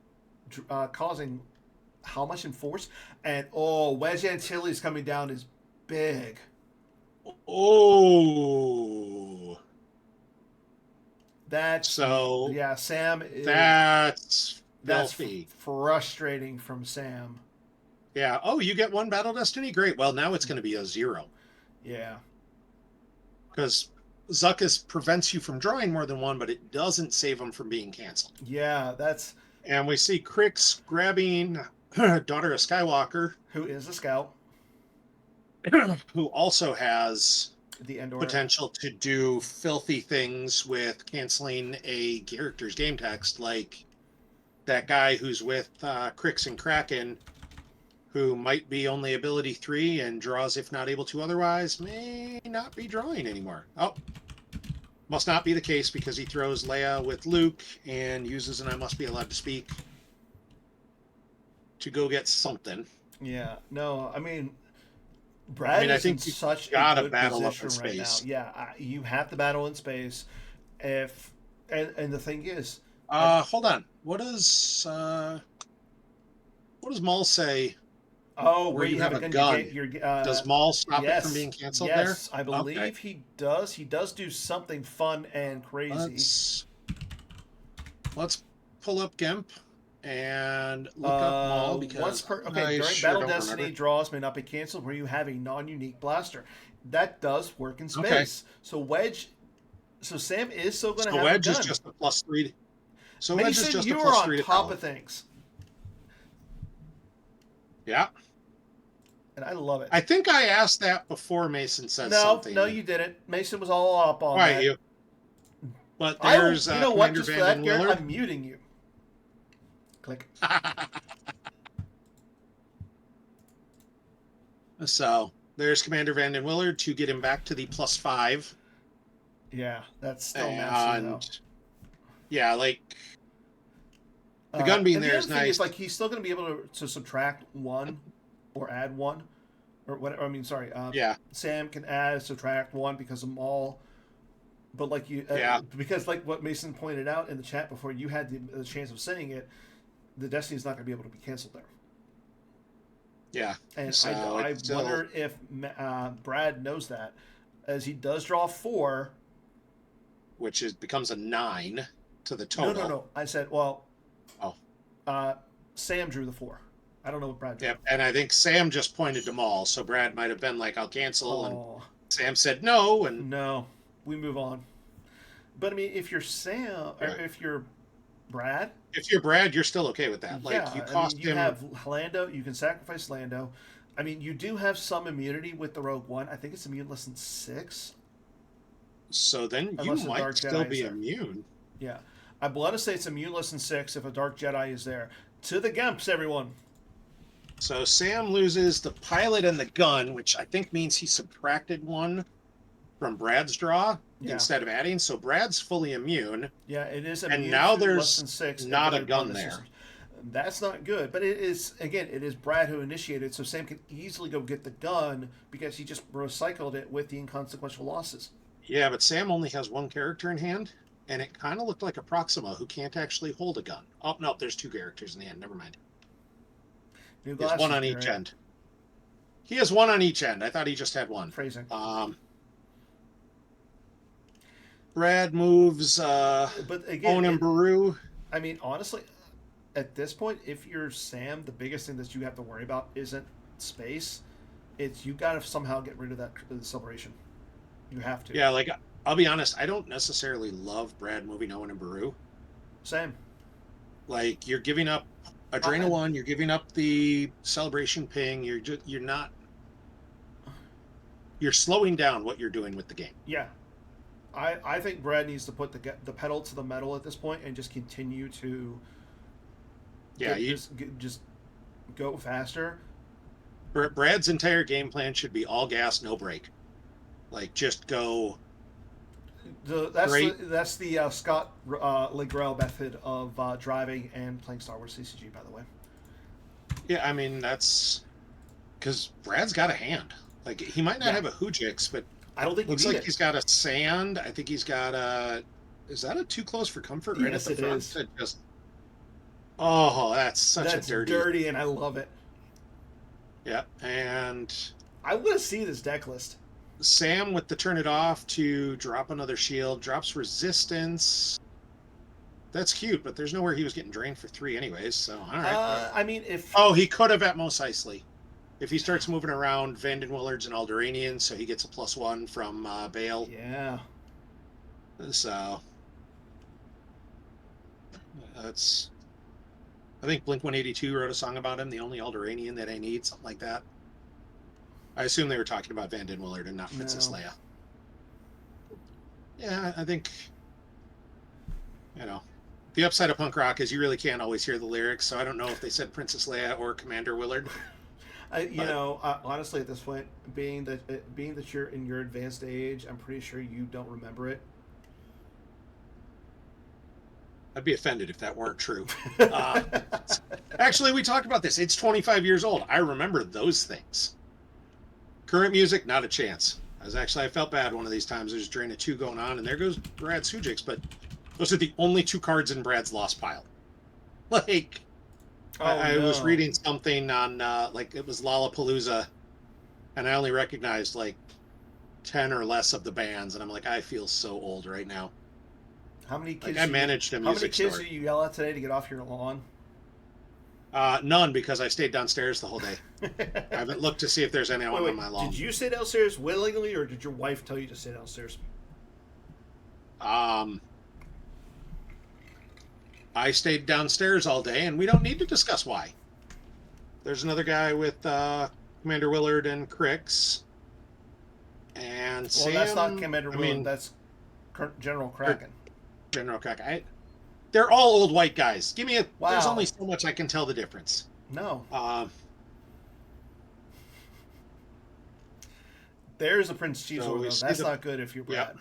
causing how much in force? And Wedge Antilles coming down is big. Oh, That's so yeah. Sam is that's that's filthy. frustrating from Sam. Yeah. Oh, you get 1 battle destiny? Great. Well, now it's going to be a 0 Yeah. because Zuckus prevents you from drawing more than 1, but it doesn't save them from being canceled. Yeah. That's And we see Crix grabbing Daughter of Skywalker, who is a scout. who also has The Endor. potential to do filthy things with canceling a character's game text, like that guy who's with Crix and Kraken, who might be only ability 3 and draws if not able to otherwise, may not be drawing anymore. Oh, must not be the case because he throws Leia with Luke and uses an I must be allowed to speak to go get something. Yeah. No, I mean I Brad mean, I is in think you such a gotta good battle up in position right now. space. Yeah, you have to battle in space. If and the thing is, Hold on. What does Maul say where where you you have have a a gun, gun? your Does Maul stop it from yes, being canceled there? yes, I Okay. believe he does. He does do something fun and crazy. Let's let's pull up GIMP and look up Maul Once because per okay I during sure battle don't destiny remember. draws may not be canceled where you have a non-unique blaster. That does work in Okay. space. So Sam is still going to So have a Wedge is gun. just a +3. So Wedge is Mason, just a you are plus on 3 to top talent. of things, Yeah. and I love it. I think I asked that before Mason says No, no, something. you didn't. Mason was all up on Why that. you? But I will. there's You know what? Commander Just for Vanden that, Garrett, Willard. I'm muting you. Click. So there's Commander Vanden Willard to get him back to the +5. Yeah, that's still messy though. And yeah, like the gun being And the there other is thing is, nice. like, he's still going to be able to subtract one or add one, or whatever. I mean, sorry. Yeah, Sam can add, subtract one because of Maul. But like yeah, because like what Mason pointed out in the chat before, you had the chance of saying it. The Destiny's not going to be able to be canceled there. yeah. And So I it's still, wonder if Brad knows that, as he does draw 4. which is becomes a 9 to the No, total. no. I said, well, Oh, Sam drew the 4. I don't know what Brad drew. yep. And I think Sam just pointed to Maul, so Brad might have been like, "I'll cancel," and Oh, Sam said no, and no. We move on. But I mean, if you're Sam, or yeah. if you're Brad, If you're Brad, you're still okay with that. Like you yeah. I mean, cost you him. have Lando. You can sacrifice Lando. I mean, you do have some immunity with the Rogue One. I think it's immune less than 6, So then you unless the might Dark still Jedi is be there. immune. Yeah, I want to say it's immune less than 6 if a Dark Jedi is there. To the Gemps, everyone. So Sam loses the pilot and the gun, which I think means he subtracted 1 from Brad's draw Yeah, instead of adding. So Brad's fully immune. yeah. It is And immune now to less there's than 6. not a implemented upon gun the there. systems. That's not good, but it is again. It is Brad who initiated, so Sam can easily go get the gun because he just recycled it with the inconsequential losses. Yeah, but Sam only has 1 character in hand, and it kind of looked like a Proxima who can't actually hold a gun. Oh, no, there's 2 characters in the hand. Never mind. New He has glasses, 1 on each Garrett. end. He has 1 on each end. I thought he just had 1. Phrasing. Brad moves But again, Owen and Baru. I mean, honestly, at this point, if you're Sam, the biggest thing that you have to worry about isn't space. It's you got to somehow get rid of that celebration. You have to. Yeah, like I'll be honest, I don't necessarily love Brad moving Owen and Baru. Same. Like you're giving up Adrena 1, you're giving up the celebration ping. You're slowing down what you're doing with the game. Yeah. I think Brad needs to put the pedal to the metal at this point and just continue to just go faster. Brad's entire game plan should be all gas, no brake. Like just go Great. That's the Scott Legrell method of driving and playing Star Wars CCG, by the way. Yeah, I mean that's because Brad's got a hand. Like he might not Yeah, have a Hoojix, but I don't think you looks need like it. he's got a sand. I think he's got a. Is that a too close for comfort right at Yes, the it front? is. That just. Oh, that's such a That's dirty. dirty, and I love it. Yeah, and I want to see this deck list. Sam with the turn it off to drop another shield, drops resistance. That's cute, but there's nowhere he was getting drained for 3 anyways. So all right. I mean, if Oh, he could have at Mos Eisley. If he starts moving around Vanden Willards and Alderaanians, so he gets a +1 from Bale. yeah, So that's. I think Blink 182 wrote a song about him, the only Alderaanian that I need, something like that. I assume they were talking about Vanden Willard and not Princess no. Leia. Yeah, I think, the upside of punk rock is you really can't always hear the lyrics, so I don't know if they said Princess Leia or Commander Willard. Honestly, at this point, being that you're in your advanced age, I'm pretty sure you don't remember it. I'd be offended if that weren't true. Uh, Actually, we talked about this. It's 25 years old. I remember those things. Current music, not a chance. I felt bad one of these times. There's Drain of 2 going on, and there goes Brad's Hoojix, but those are the only 2 cards in Brad's lost pile. Like, I was reading something on, it was Lollapalooza, and I only recognized, 10 or less of the bands, and I'm like, I feel so old right now. How many kids? I managed a music How many kids store. did you yell at today to get off your lawn? None, because I stayed downstairs the whole day. I haven't looked to see if there's anyone on my lawn. Did you stay downstairs willingly, or did your wife tell you to stay downstairs? I stayed downstairs all day, and we don't need to discuss why. There's another guy with Commander Willard and Crix. And Sam, that's not Commander Willard. That's General Kraken. General Kraken. They're all old white guys. Give me a. Wow. There's only so much I can tell the difference. No. There's a Prince Chief's logo. That's not good if you're Brad.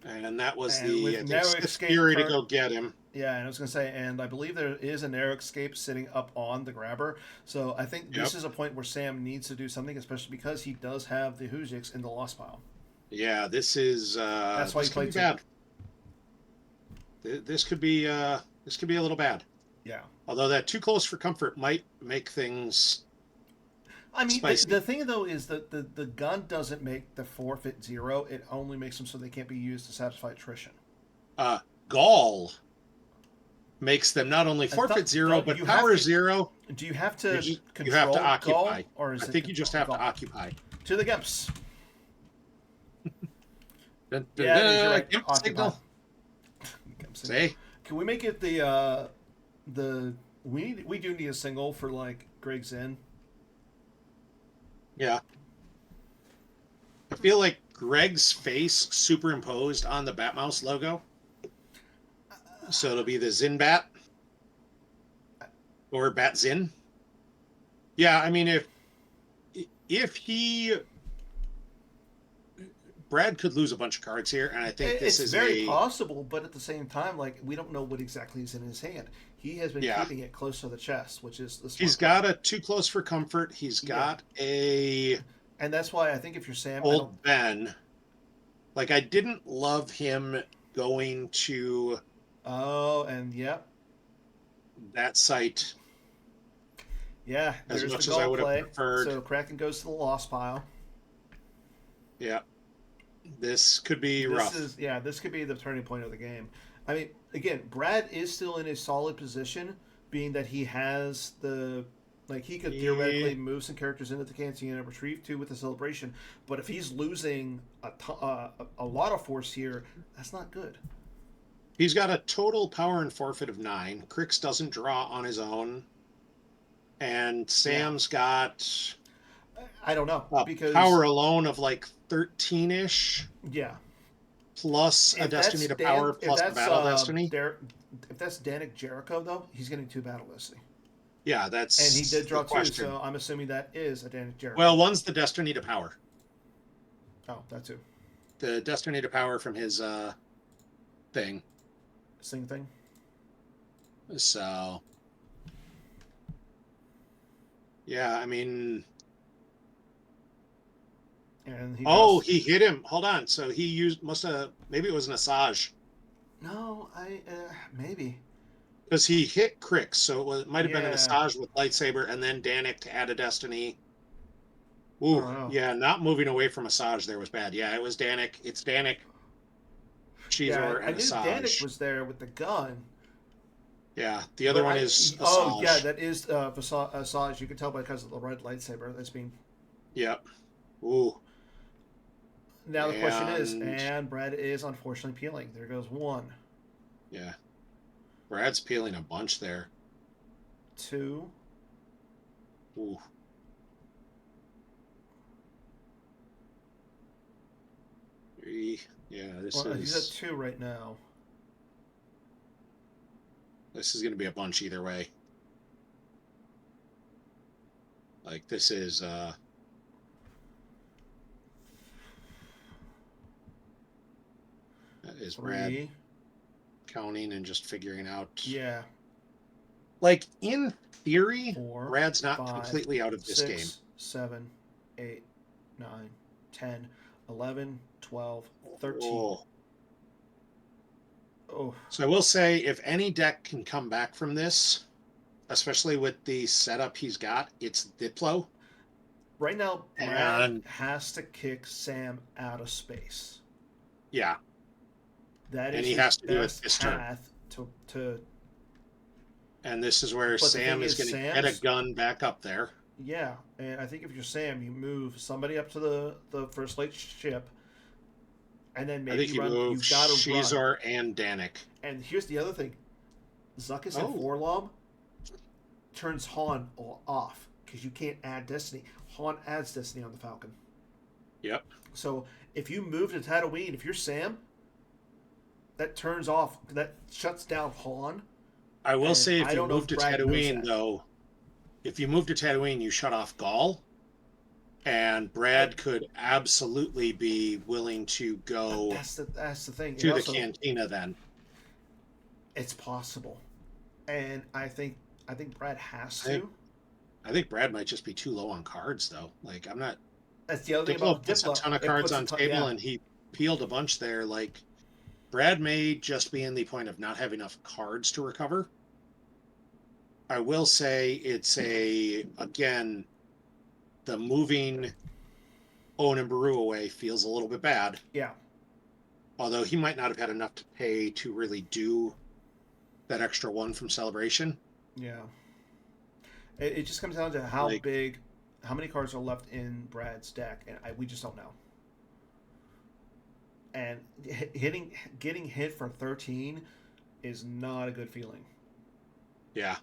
Yep. And that was the Fury to go get him. Yeah, and I was going to say, and I believe there is a narrow escape sitting up on the grabber. So I think this is a point where Sam needs to do something, especially because he does have the Hoojix in the lost pile. Yeah, this is. That's why he played bad. This could be a little bad. Yeah. Although that too close for comfort might make things. I mean, the thing though is that the gun doesn't make the forfeit 0. It only makes them so they can't be used to satisfy attrition. Gall makes them not only forfeit 0 but power 0. Do you have to control you have to occupy? Gall, or is I think you just have to occupy. To the Gemps. Yeah, you're right. Gemp signal. Say, can we make it we do need a single for Greg Zinn. Yeah. I feel like Greg's face superimposed on the Batmouse logo. So it'll be the Zin Bat. Or Bat Zin. Yeah, I mean if he Brad could lose a bunch of cards here, and I think this is very possible, but at the same time, we don't know what exactly is in his hand. He has been keeping it close to the chest, which is the smart He's got a too close for comfort. He's got a... And that's why I think if you're Sam... Old Ben. I didn't love him going to... Oh, and that site. Yeah, as much as I would have preferred. So Kraken goes to the lost pile. Yeah. This could be rough. This could be the turning point of the game. I mean, again, Brad is still in a solid position, being that he has the... he could theoretically move some characters into the canteen and retrieve 2 with the celebration. But if he's losing a lot of force here, that's not good. He's got a total power and forfeit of 9. Crix doesn't draw on his own. And Sam's got... I don't know. Because power alone of 13-ish. Yeah. Plus a Destiny to power, plus the Battle Destiny. If that's Danik Jericho, though, he's getting 2 Battle Destiny. Yeah, that's... And he did draw 2, so I'm assuming that is a Danik Jericho. Well, one's the Destiny to power. Oh, that too. the Destiny to power from his thing. Sing thing. So yeah, I mean, And he oh, does. he hit him. Hold on. So he must have, maybe it was an Asajj No, maybe. because he hit Crix. So it might have been an Yeah. Asajj with lightsaber and then Danik to add a Destiny. I Ooh, don't know. yeah, not moving away from Asajj there was bad. Yeah, it was Danik. It's Danik, Yeah, Shizor, I and knew Danik Asajj. was there with the gun, Yeah, the other but one is oh yeah, Asajj. that is Asajj. You can tell because of the red lightsaber that's being. Yep. Ooh, Now the question is, and and Brad is unfortunately peeling. There goes one, yeah, Brad's peeling a bunch there. two. Ooh. Three. Yeah, Well, he's at two right now. this is going to be a bunch either way. Like this is Brad Three. counting and just figuring out. Yeah. Like in theory, Four, Brad's not 5, completely out of this game. 6, 7, 8, 9, 10, 11, 12, 13. Oh. Oh, So I will say, if any deck can come back from this, especially with the setup he's got, it's Diplo. right now, Brad And has to kick Sam out of space. yeah, That and is he his has to do it best this turn. path to. And this is where But the thing Sam is is, going to get a Sam's. gun back up there. Yeah, and I think if you're Sam, you move somebody up to the first light ship, and then I maybe think you he run. moved You gotta run. Shizor and Danik. And here's the other thing: Zuckus and Oh, Forlob turns Han off because you can't add Destiny. Han adds Destiny on the Falcon. yep. So if you move to Tatooine, if you're Sam, that turns off, that shuts down Han. I will And say, if I you don't know move if to Brad knows Tatooine, that. though, if you move to Tatooine, you shut off Gaul, and And, Brad could absolutely be willing to but go that's the thing. It to the also cantina then. it's possible, and I think Brad has I think to. I think Brad might just be too low on cards though. Like I'm not That's the other thing Diplo about puts a Diplo. ton of It cards puts a on ton. table Yeah, and he peeled a bunch there. Like Brad may just be in the point of not having enough cards to recover. I will say it's again, the moving Owen and Baru away feels a little bit bad. yeah, Although he might not have had enough to pay to really do that extra one from Celebration. yeah. It just comes down to how Like, big, how many cards are left in Brad's deck, and we just don't know. And getting hit for 13 is not a good feeling. yeah.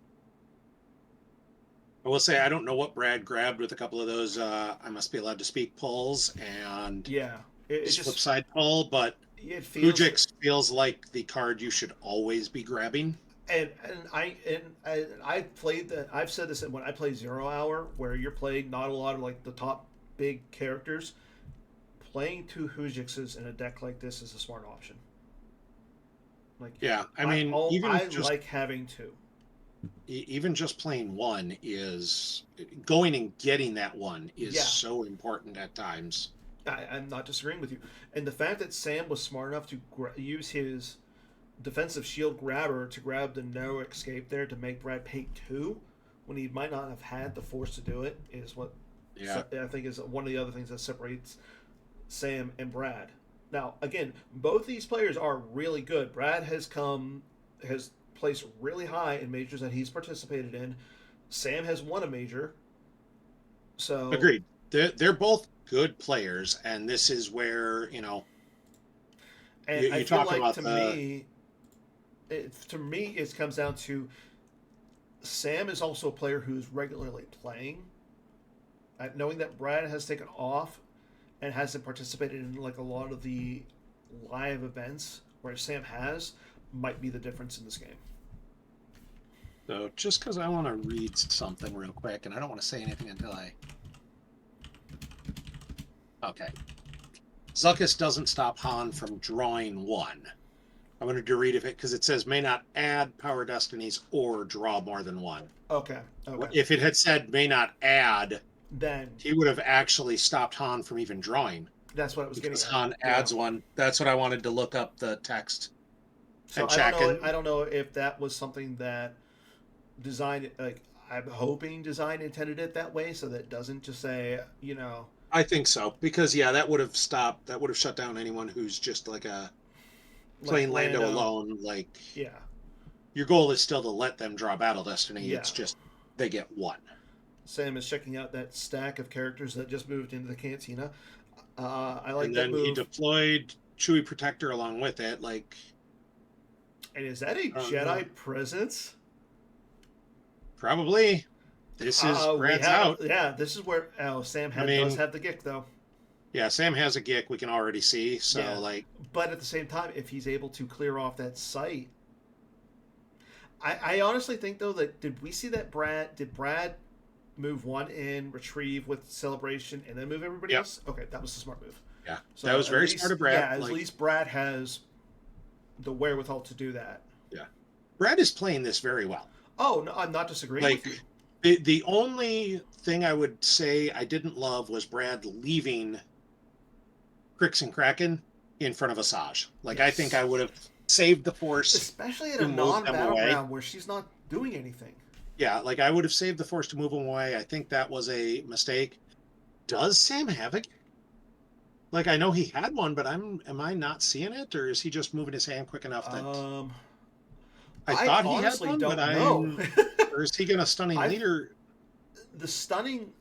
I will say I don't know what Brad grabbed with a couple of those I must be allowed to speak pulls and Yeah, it his flip just side pull, but it feels. Hujix feels like the card you should always be grabbing. And I played the. I've said this when I play Zero Hour, where you're playing not a lot of like the top big characters. Playing two Hujixes in a deck like this is a smart option. Like Yeah, I I mean, all I like having two. even just playing one is going and getting that one is Yeah, so important at times. I'm not disagreeing with you. And the fact that Sam was smart enough to use his defensive shield grabber to grab the no escape there to make Brad pay two when he might not have had the force to do it is what Yeah, I think is one of the other things that separates Sam and Brad. Now, again, both these players are really good. Brad has placed really high in majors that he's participated in. Sam has won a major, so agreed. They're both good players, and this is where and you, I you feel talk like about the it comes down to Sam is also a player who's regularly playing. Knowing that Brad has taken off and hasn't participated in like a lot of the live events where Sam has, might be the difference in this game. so just because I want to read something real quick, and I don't want to say anything until I okay. Zuckuss doesn't stop Han from drawing one. I wanted to read it because it says may not add power destinies or draw more than one. Okay. Okay. If it had said may not add, Then he would have actually stopped Han from even drawing that's what I was getting because at. Han Yeah. adds one. That's what I wanted to look up the text So and I don't check. know. And I don't know if that was something that design, like, I'm hoping design intended it that way, so that it doesn't just say, I think so because yeah, that would have stopped. That would have shut down anyone who's just like a like plain Lando Lando. alone. Like Yeah. your goal is still to let them draw battle destiny. Yeah. It's just they get one. Sam is checking out that stack of characters that just moved into the cantina. I like And that then he move. deployed Chewie Protector along with it. Like, And is that a Jedi presence? probably this is We Brad's have, out. yeah. This is where Sam I does mean, have the gick though. yeah, Sam has a gick we can already see. Yeah, So like, but at the same time, if he's able to clear off that site, I honestly think though that did we see that Brad move one in, retrieve with celebration, and then move everybody yeah, else? Okay, that was a smart move. yeah, So that was at very least, smart of Brad. yeah, at Like, least Brad has the wherewithal to do that. yeah, Brad is playing this very well. Oh no, I'm not disagreeing with Like, you. the only thing I would say I didn't love was Brad leaving Crix and Kraken in front of Asajj. Like, I think Yes, I would have saved the Force especially at to a move them away. non-battleground where she's not doing anything. Yeah, like I would have saved the Force to move them away. I think that was a mistake. Does Sam have a like? I know he had one, but am I not seeing it, or is he just moving his hand quick enough that Um, I I thought he had honestly one, but don't know. or is he gonna stunning I leader? the stunning.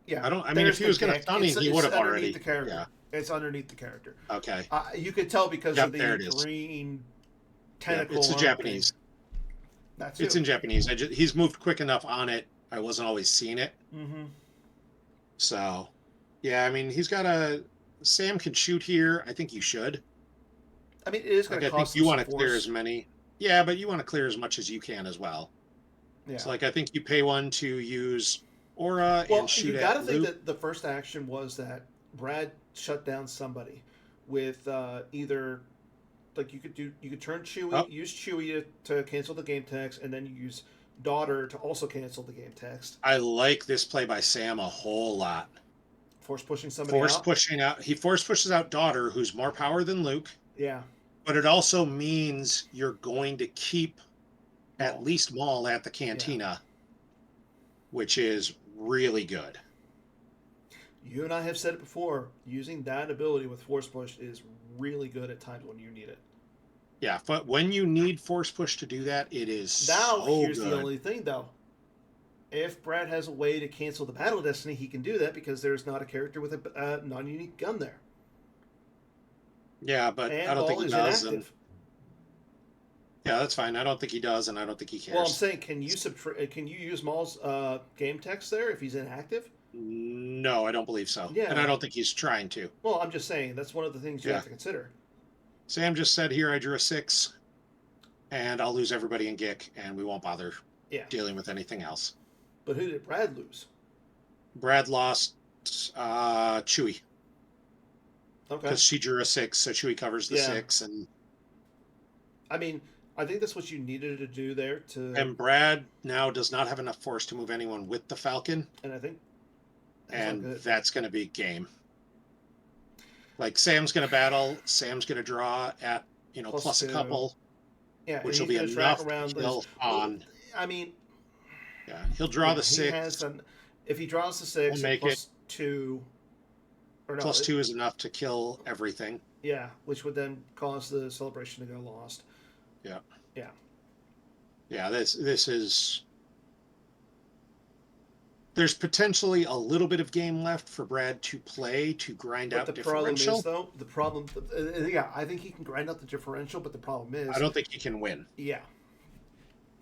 Yeah, I don't. I mean, if there's he the was gonna kick. stunning, he It's would have underneath the already. character. Yeah. It's underneath the character. Okay. You could tell because of Yep. There the it is. green Yeah. tentacle It's the arm thing. Japanese. That's It's too. in Japanese. He's moved quick enough on it. I wasn't always seeing it. Mm-hmm. So, yeah. I mean, he's got a. Sam can shoot here. I think you should. I mean, it is going Like, to I think cost him you some want to clear as force. many. Yeah, but you want to clear as much as you can as well. Yeah. So, like, I think you pay one to use aura and Well, shoot you got to at think Luke. that the first action was that Brad shut down somebody with either like you could turn Chewie, Oh, use Chewie to cancel the game text, and then you use Daughter to also cancel the game text. I like this play by Sam a whole lot. Force pushing somebody Force out. pushing out. He force pushes out Daughter, who's more power than Luke, Yeah. but it also means you're going to keep at Maul. least Maul at the Yeah. cantina, which is really good. You and I have said it before. Using that ability with Force Push is really good at times when you need it. Yeah, but when you need force push to do that, it is Now, so here's good. the only thing, though. If Brad has a way to cancel the Battle Destiny, he can do that because there's not a character with a non-unique gun there. Yeah, but And I don't think Maul he is does. And inactive. yeah, that's fine. I don't think he does, and I don't think he Well, I'm cares. saying, can you use Maul's game text there if he's inactive? No, I don't believe so. Yeah. And I don't think he's trying to. Well, I'm just saying that's one of the things you Yeah. have to consider. Sam just said here I drew a 6, and I'll lose everybody in Gick, and we won't bother Yeah. dealing with anything else. But who did Brad lose? Brad lost Chewie Okay. because she drew a 6, so Chewie covers the Yeah. 6, and I mean, I think that's what you needed to do there Brad now does not have enough force to move anyone with the Falcon, and I think that's and not good. that's going to be game. Like Sam's going to battle, Sam's going to draw at plus a 2. couple, Yeah, which and will he's be gonna track enough around to kill Han. I mean, Yeah, he'll draw the he 6. has if he draws the 6 He'll make plus 2, or no, Plus 2 is enough to kill everything. yeah, which would then cause the celebration to go lost. Yeah. Yeah. Yeah, this is. There's potentially a little bit of game left for Brad to play to grind But out the problem differential. is, though, yeah, I think he can grind out the differential, but the problem is, I don't think he can win. yeah,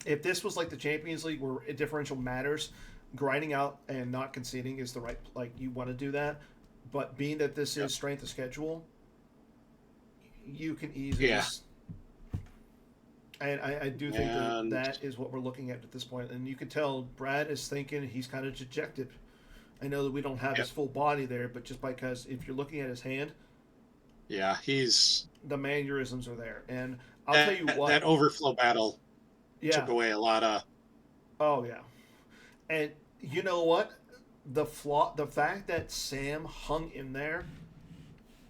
if this was like the Champions League where a differential matters, grinding out and not conceding is the right, like, you want to do that. But being that this Yep. is strength of schedule, you can easily. Yeah. And I do think And- that is what we're looking at this point. And you can tell Brad is thinking he's kind of dejected I know that we don't have Yep. his full body there, but just because if you're looking at his hand, Yeah, he's the mannerisms are there. And I'll tell you that what, overflow battle yeah, took away a lot of. oh yeah, and you know what, the fact that Sam hung in there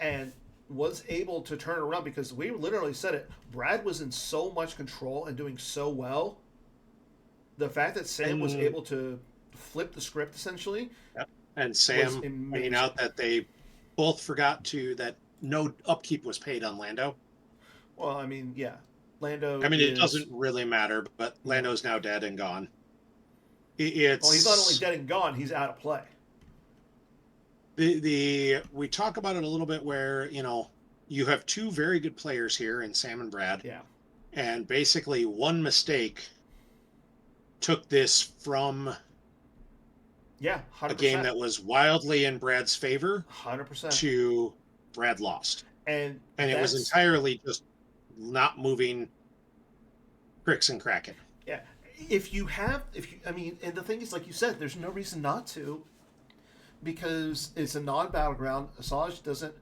and was able to turn around because we literally said it. Brad was in so much control and doing so well. The fact that Sam was And able to flip the script essentially yep. And was Sam pointing amazing. out that they both forgot to that no upkeep was paid on Lando. Well, I mean, yeah, I Lando mean, it is doesn't really matter, but no. Lando's now dead and gone. Well, he's not only It's dead and gone; he's out of play. the we talk about it a little bit where you have two very good players here in Sam and Brad, Yeah, and basically one mistake took this from yeah, a hundred game percent, that was wildly in Brad's favor 100%. to Brad lost. And And it was that's entirely just not moving Cricks and Kraken. yeah. If you, I mean, and the thing is, like you said, there's no reason not to because it's a non-battleground. Asajj doesn't,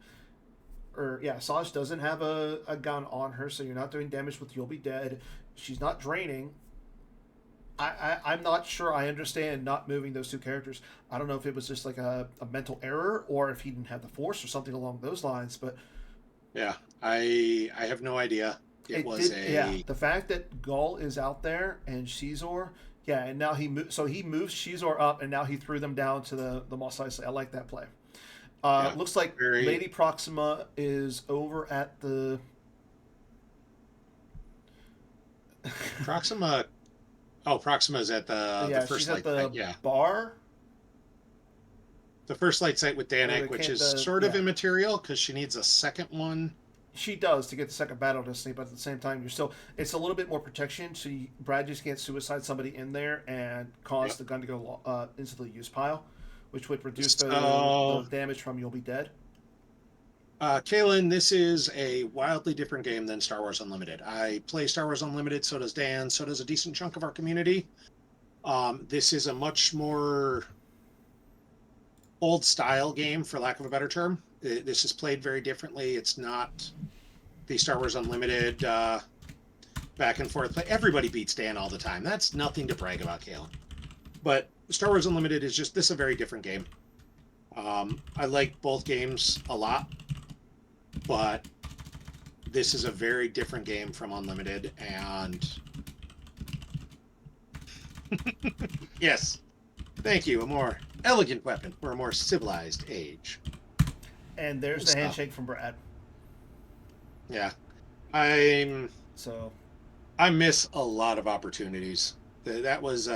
or yeah, Asajj doesn't have a gun on her, so you're not doing damage with You'll Be Dead. She's not draining. I'm not sure I understand not moving those two characters. I don't know if it was just like a mental error or if he didn't have the force or something along those lines, but Yeah, I have no idea. It it was did, yeah. a The fact that Gull is out there and Shizor, yeah, and now so he moves Shizor up and now he threw them down to the Mos Eisley. I like that play. yeah Looks like very Lady Proxima is over at the. Proxima. Oh, Proxima's at the Yeah, she's first at light site. the Yeah, bar. the first light site with Or Danik, which is sort of yeah, immaterial because she needs a second one. she does to get the second battle destiny, but at the same time, you're still it's a little bit more protection. So Brad just can't suicide somebody in there and cause Yep. the gun to go into the use pile, which would reduce the So, damage from You'll Be Dead. Kaylin, this is a wildly different game than Star Wars Unlimited. I play Star Wars Unlimited, so does Dan, so does a decent chunk of our community. This is a much more old style game, for lack of a better term. This is played very differently. It's not the Star Wars Unlimited back and forth play. Everybody beats Dan all the time. That's nothing to brag about, Kaylin. But Star Wars Unlimited is just this is a very different game. I like both games a lot, but this is a very different game from Unlimited. And yes, thank you. A more elegant weapon for a more civilized age. And there's the So, handshake from Brad. yeah, I'm So I miss a lot of opportunities. That was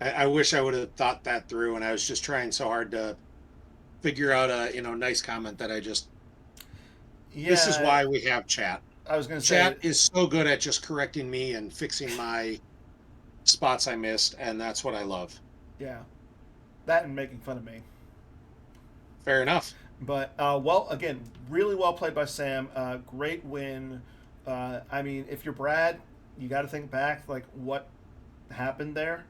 I wish I would have thought that through, and I was just trying so hard to figure out a nice comment that I just. This is yeah, why we have chat. I was gonna say Chat is so good at just correcting me and fixing my spots I missed, and that's what I love. yeah, that and making fun of me. Fair enough. But well, again, really well played by Sam. Great win. I mean, if you're Brad, you got to think back like what happened there.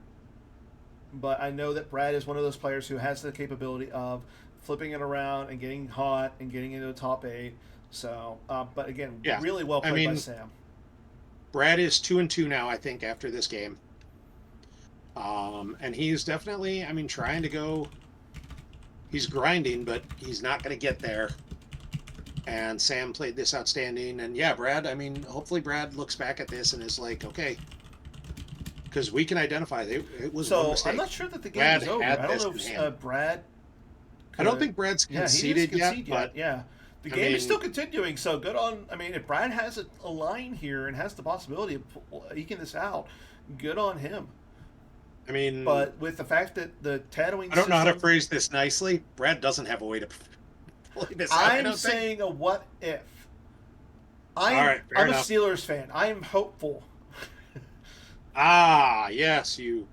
But I know that Brad is one of those players who has the capability of flipping it around and getting hot and getting into the top eight. So, but again, Yeah. really well I played by mean, Sam. Brad is 2-2 now, I think, after this game. And he's definitely, I mean, trying to go. He's grinding, but he's not going to get there. And Sam played this outstanding. And yeah, Brad, I mean, hopefully Brad looks back at this and is like, okay, because we can identify it was one So mistake. I'm not sure that the game Brad is over. had I don't this know in if hand. Brad. I don't think Brad's Yeah, he conceded didn't concede yet, but Yeah, the I game is mean, still continuing. So good on. I mean, if Brad has a line here and has the possibility of eking this out, good on him. I mean, But with the fact that the Tatooine I don't know how to system, phrase this nicely. Brad doesn't have a way to play this out, I I'm don't think. saying a what if. All right, fair I'm a enough. Steelers fan. I am hopeful. Ah, yes, you.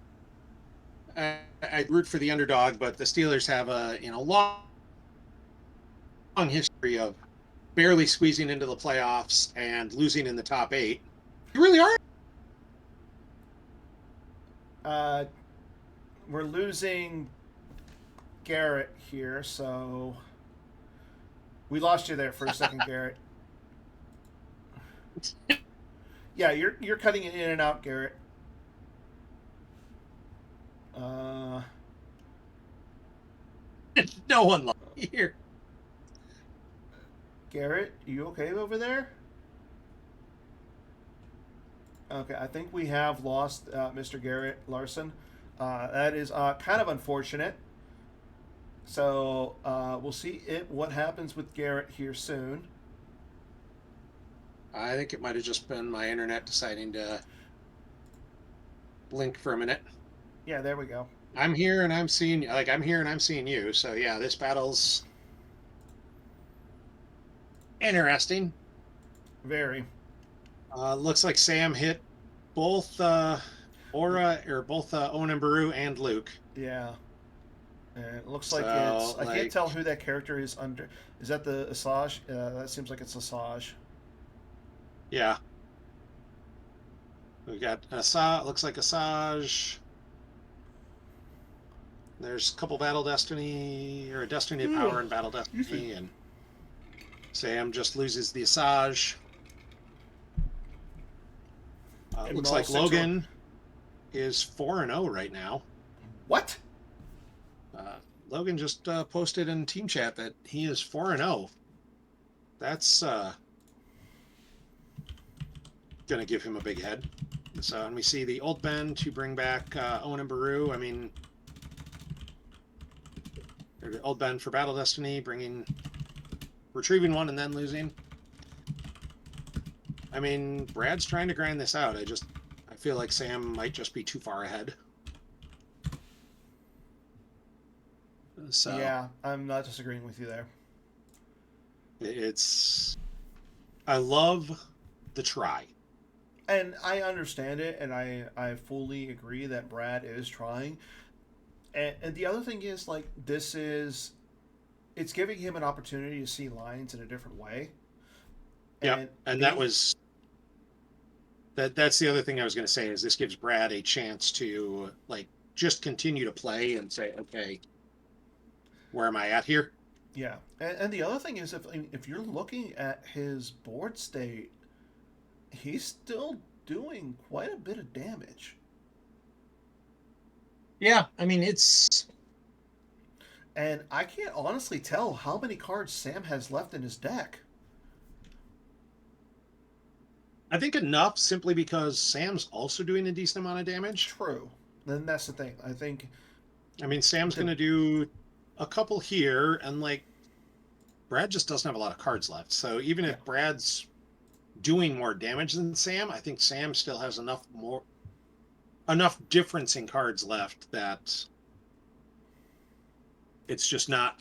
I root for the underdog, but the Steelers have a long history of barely squeezing into the playoffs and losing in the top eight. You really are. Uh, we're losing Garrett here, so we lost you there for a second, Garrett. Yeah, you're cutting it in and out, Garrett. Uh, No one here. Garrett, you okay over there? Okay, I think we have lost Mr. Garrett Larson. That is kind of unfortunate. So we'll see what happens with Garrett here soon. I think it might have just been my internet deciding to blink for a minute. Yeah, there we go. I'm here and I'm seeing I'm here and I'm seeing you. So yeah, this battle's interesting. Very. Looks like Sam hit both both Owen and Baru and Luke. Yeah. And it looks like it's. So I can't tell who that character is under. Is that the Asajj? That seems like it's Asajj. Yeah. We got Asajj. Looks like Asajj. There's a couple Battle Destiny or a Destiny of Power and Battle Destiny, and Sam just loses the Asajj. Looks like Logan is 4-0 right now. What? Logan just posted in team chat that he is 4-0. That's gonna give him a big head. So, and we see the old Ben to bring back Owen and Baru. I mean, old Ben for Battle Destiny, retrieving one and then losing. I mean, Brad's trying to grind this out. I feel like Sam might just be too far ahead. So yeah, I'm not disagreeing with you there. I love the try. And I understand it, and I fully agree that Brad is trying. And the other thing is, like, it's giving him an opportunity to see lines in a different way. Yeah, and that's the other thing I was going to say is this gives Brad a chance to, like, just continue to play and say, okay, where am I at here? Yeah, and the other thing is, if you're looking at his board state, he's still doing quite a bit of damage. Yeah, I mean, it's... And I can't honestly tell how many cards Sam has left in his deck. I think enough, simply because Sam's also doing a decent amount of damage. True. Then that's the thing. I mean, Sam's going to do a couple here, and, like, Brad just doesn't have a lot of cards left. So even if Brad's doing more damage than Sam, I think Sam still has enough difference in cards left that it's just not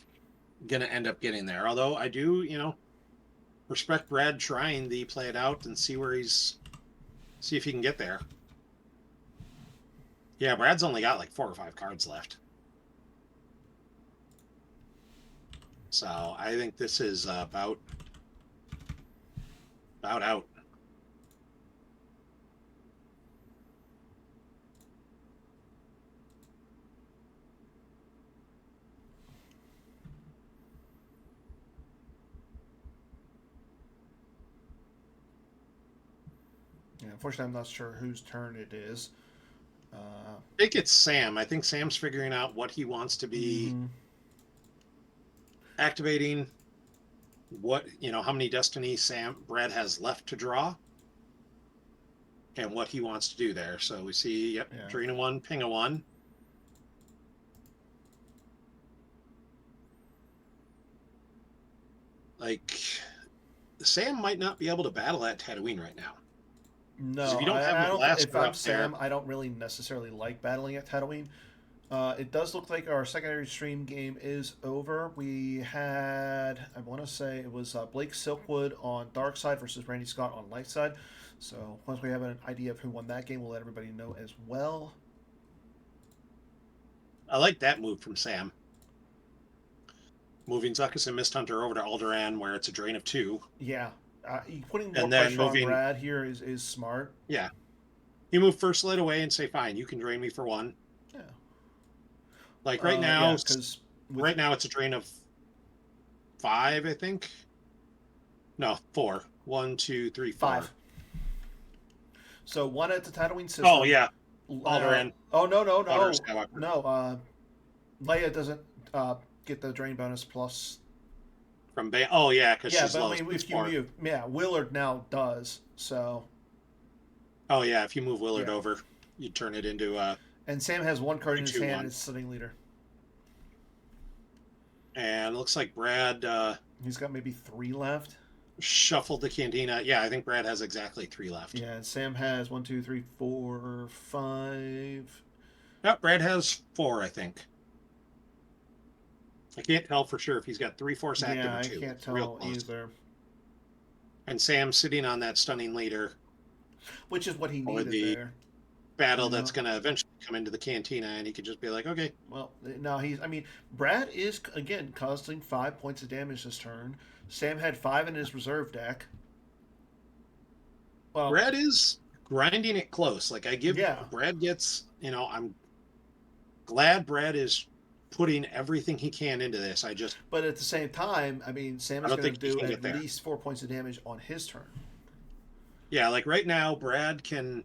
going to end up getting there. Although I do, respect Brad trying the play it out and see if he can get there. Yeah, Brad's only got like 4 or 5 cards left. So I think this is about out. Yeah, unfortunately, I'm not sure whose turn it is. I think it's Sam. I think Sam's figuring out what he wants to be activating, how many Destiny Brad has left to draw, and what he wants to do there. So we see, drain a 1, ping a 1. Like, Sam might not be able to battle at Tatooine right now. No, if you don't have the blaster if I'm Sam, I don't really necessarily like battling at Tatooine. It does look like our secondary stream game is over. We had, I want to say it was Blake Silkwood on dark side versus Randy Scott on light side. So once we have an idea of who won that game, we'll let everybody know as well. I like that move from Sam. Moving Zuckuss and Mist Hunter over to Alderaan, where it's a drain of 2. Yeah. Putting more pressure on Brad here is smart. Yeah. You move First Light away and say, fine, you can drain me for 1. Yeah. Like Yeah, because with right now it's a drain of 5, I think. No, 4. 1, 2, 3, 4. 5. So one at the Tatooine Oh system. yeah, Alderaan, Oh no no Order no Skywalker. no. Leia doesn't get the drain bonus plus. From oh yeah, because Yeah, she's but I low, mean, so it's if you 4. move, yeah, Willard now does. So Oh yeah, if you move Willard yeah, over, you turn it into and Sam has one card in his hand 2-2-1. and is sitting leader. And it looks like Brad He's got maybe 3 left. shuffled the Cantina. Yeah, I think Brad has exactly 3 left. Yeah, and Sam has 1, 2, 3, 4, 5. Yep, Brad has 4, I think. I can't tell for sure if he's got 3/4 active Yeah, or I 2. can't It's real tell close. either. And Sam's sitting on that stunning leader Which is what he for needed the there. battle You that's know. going to eventually come into the Cantina, and he could just be like, okay. Well, now he's. I mean, Brad is again costing 5 points of damage this turn. Sam had 5 in his reserve deck. Well, Brad is grinding it close. Like I give yeah, Brad gets, I'm glad Brad is putting everything he can into this. but at the same time, I mean, Sam I is don't going think to he do can get at there. least 4 points of damage on his turn. Yeah, like right now, Brad can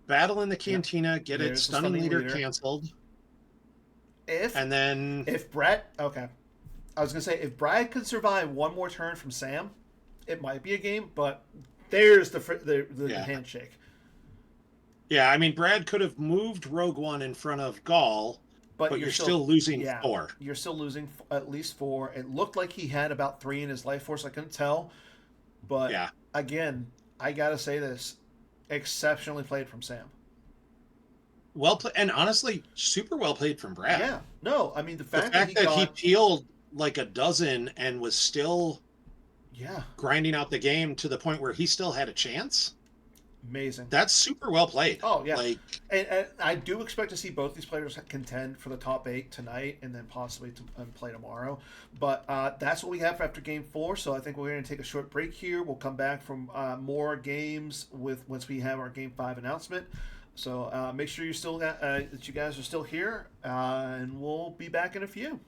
battle in the Yep. Cantina, get its There's the stunning stunning leader leader. canceled, If and then if Brad, okay, I was gonna say if Brad could survive one more turn from Sam, it might be a game. But there's the yeah, handshake. yeah. I mean, Brad could have moved Rogue One in front of Gaul, But but you're you're still, still losing yeah, 4. you're still losing at least 4. It looked like he had about 3 in his life force. I couldn't tell, but Yeah, again, I gotta say this: exceptionally played from Sam. well played, and honestly, super well played from Brad. Yeah, no, I mean the The fact that he fact that he got, peeled like a dozen and was still yeah, grinding out the game to the point where he still had a chance. amazing. That's super well played. Oh yeah, Like, and I do expect to see both these players contend for the top 8 tonight, and then possibly play tomorrow. But that's what we have for after Game 4. So I think we're going to take a short break here. We'll come back from more games with once we have our Game 5 announcement. So make sure you still that you guys are still here, and we'll be back in a few.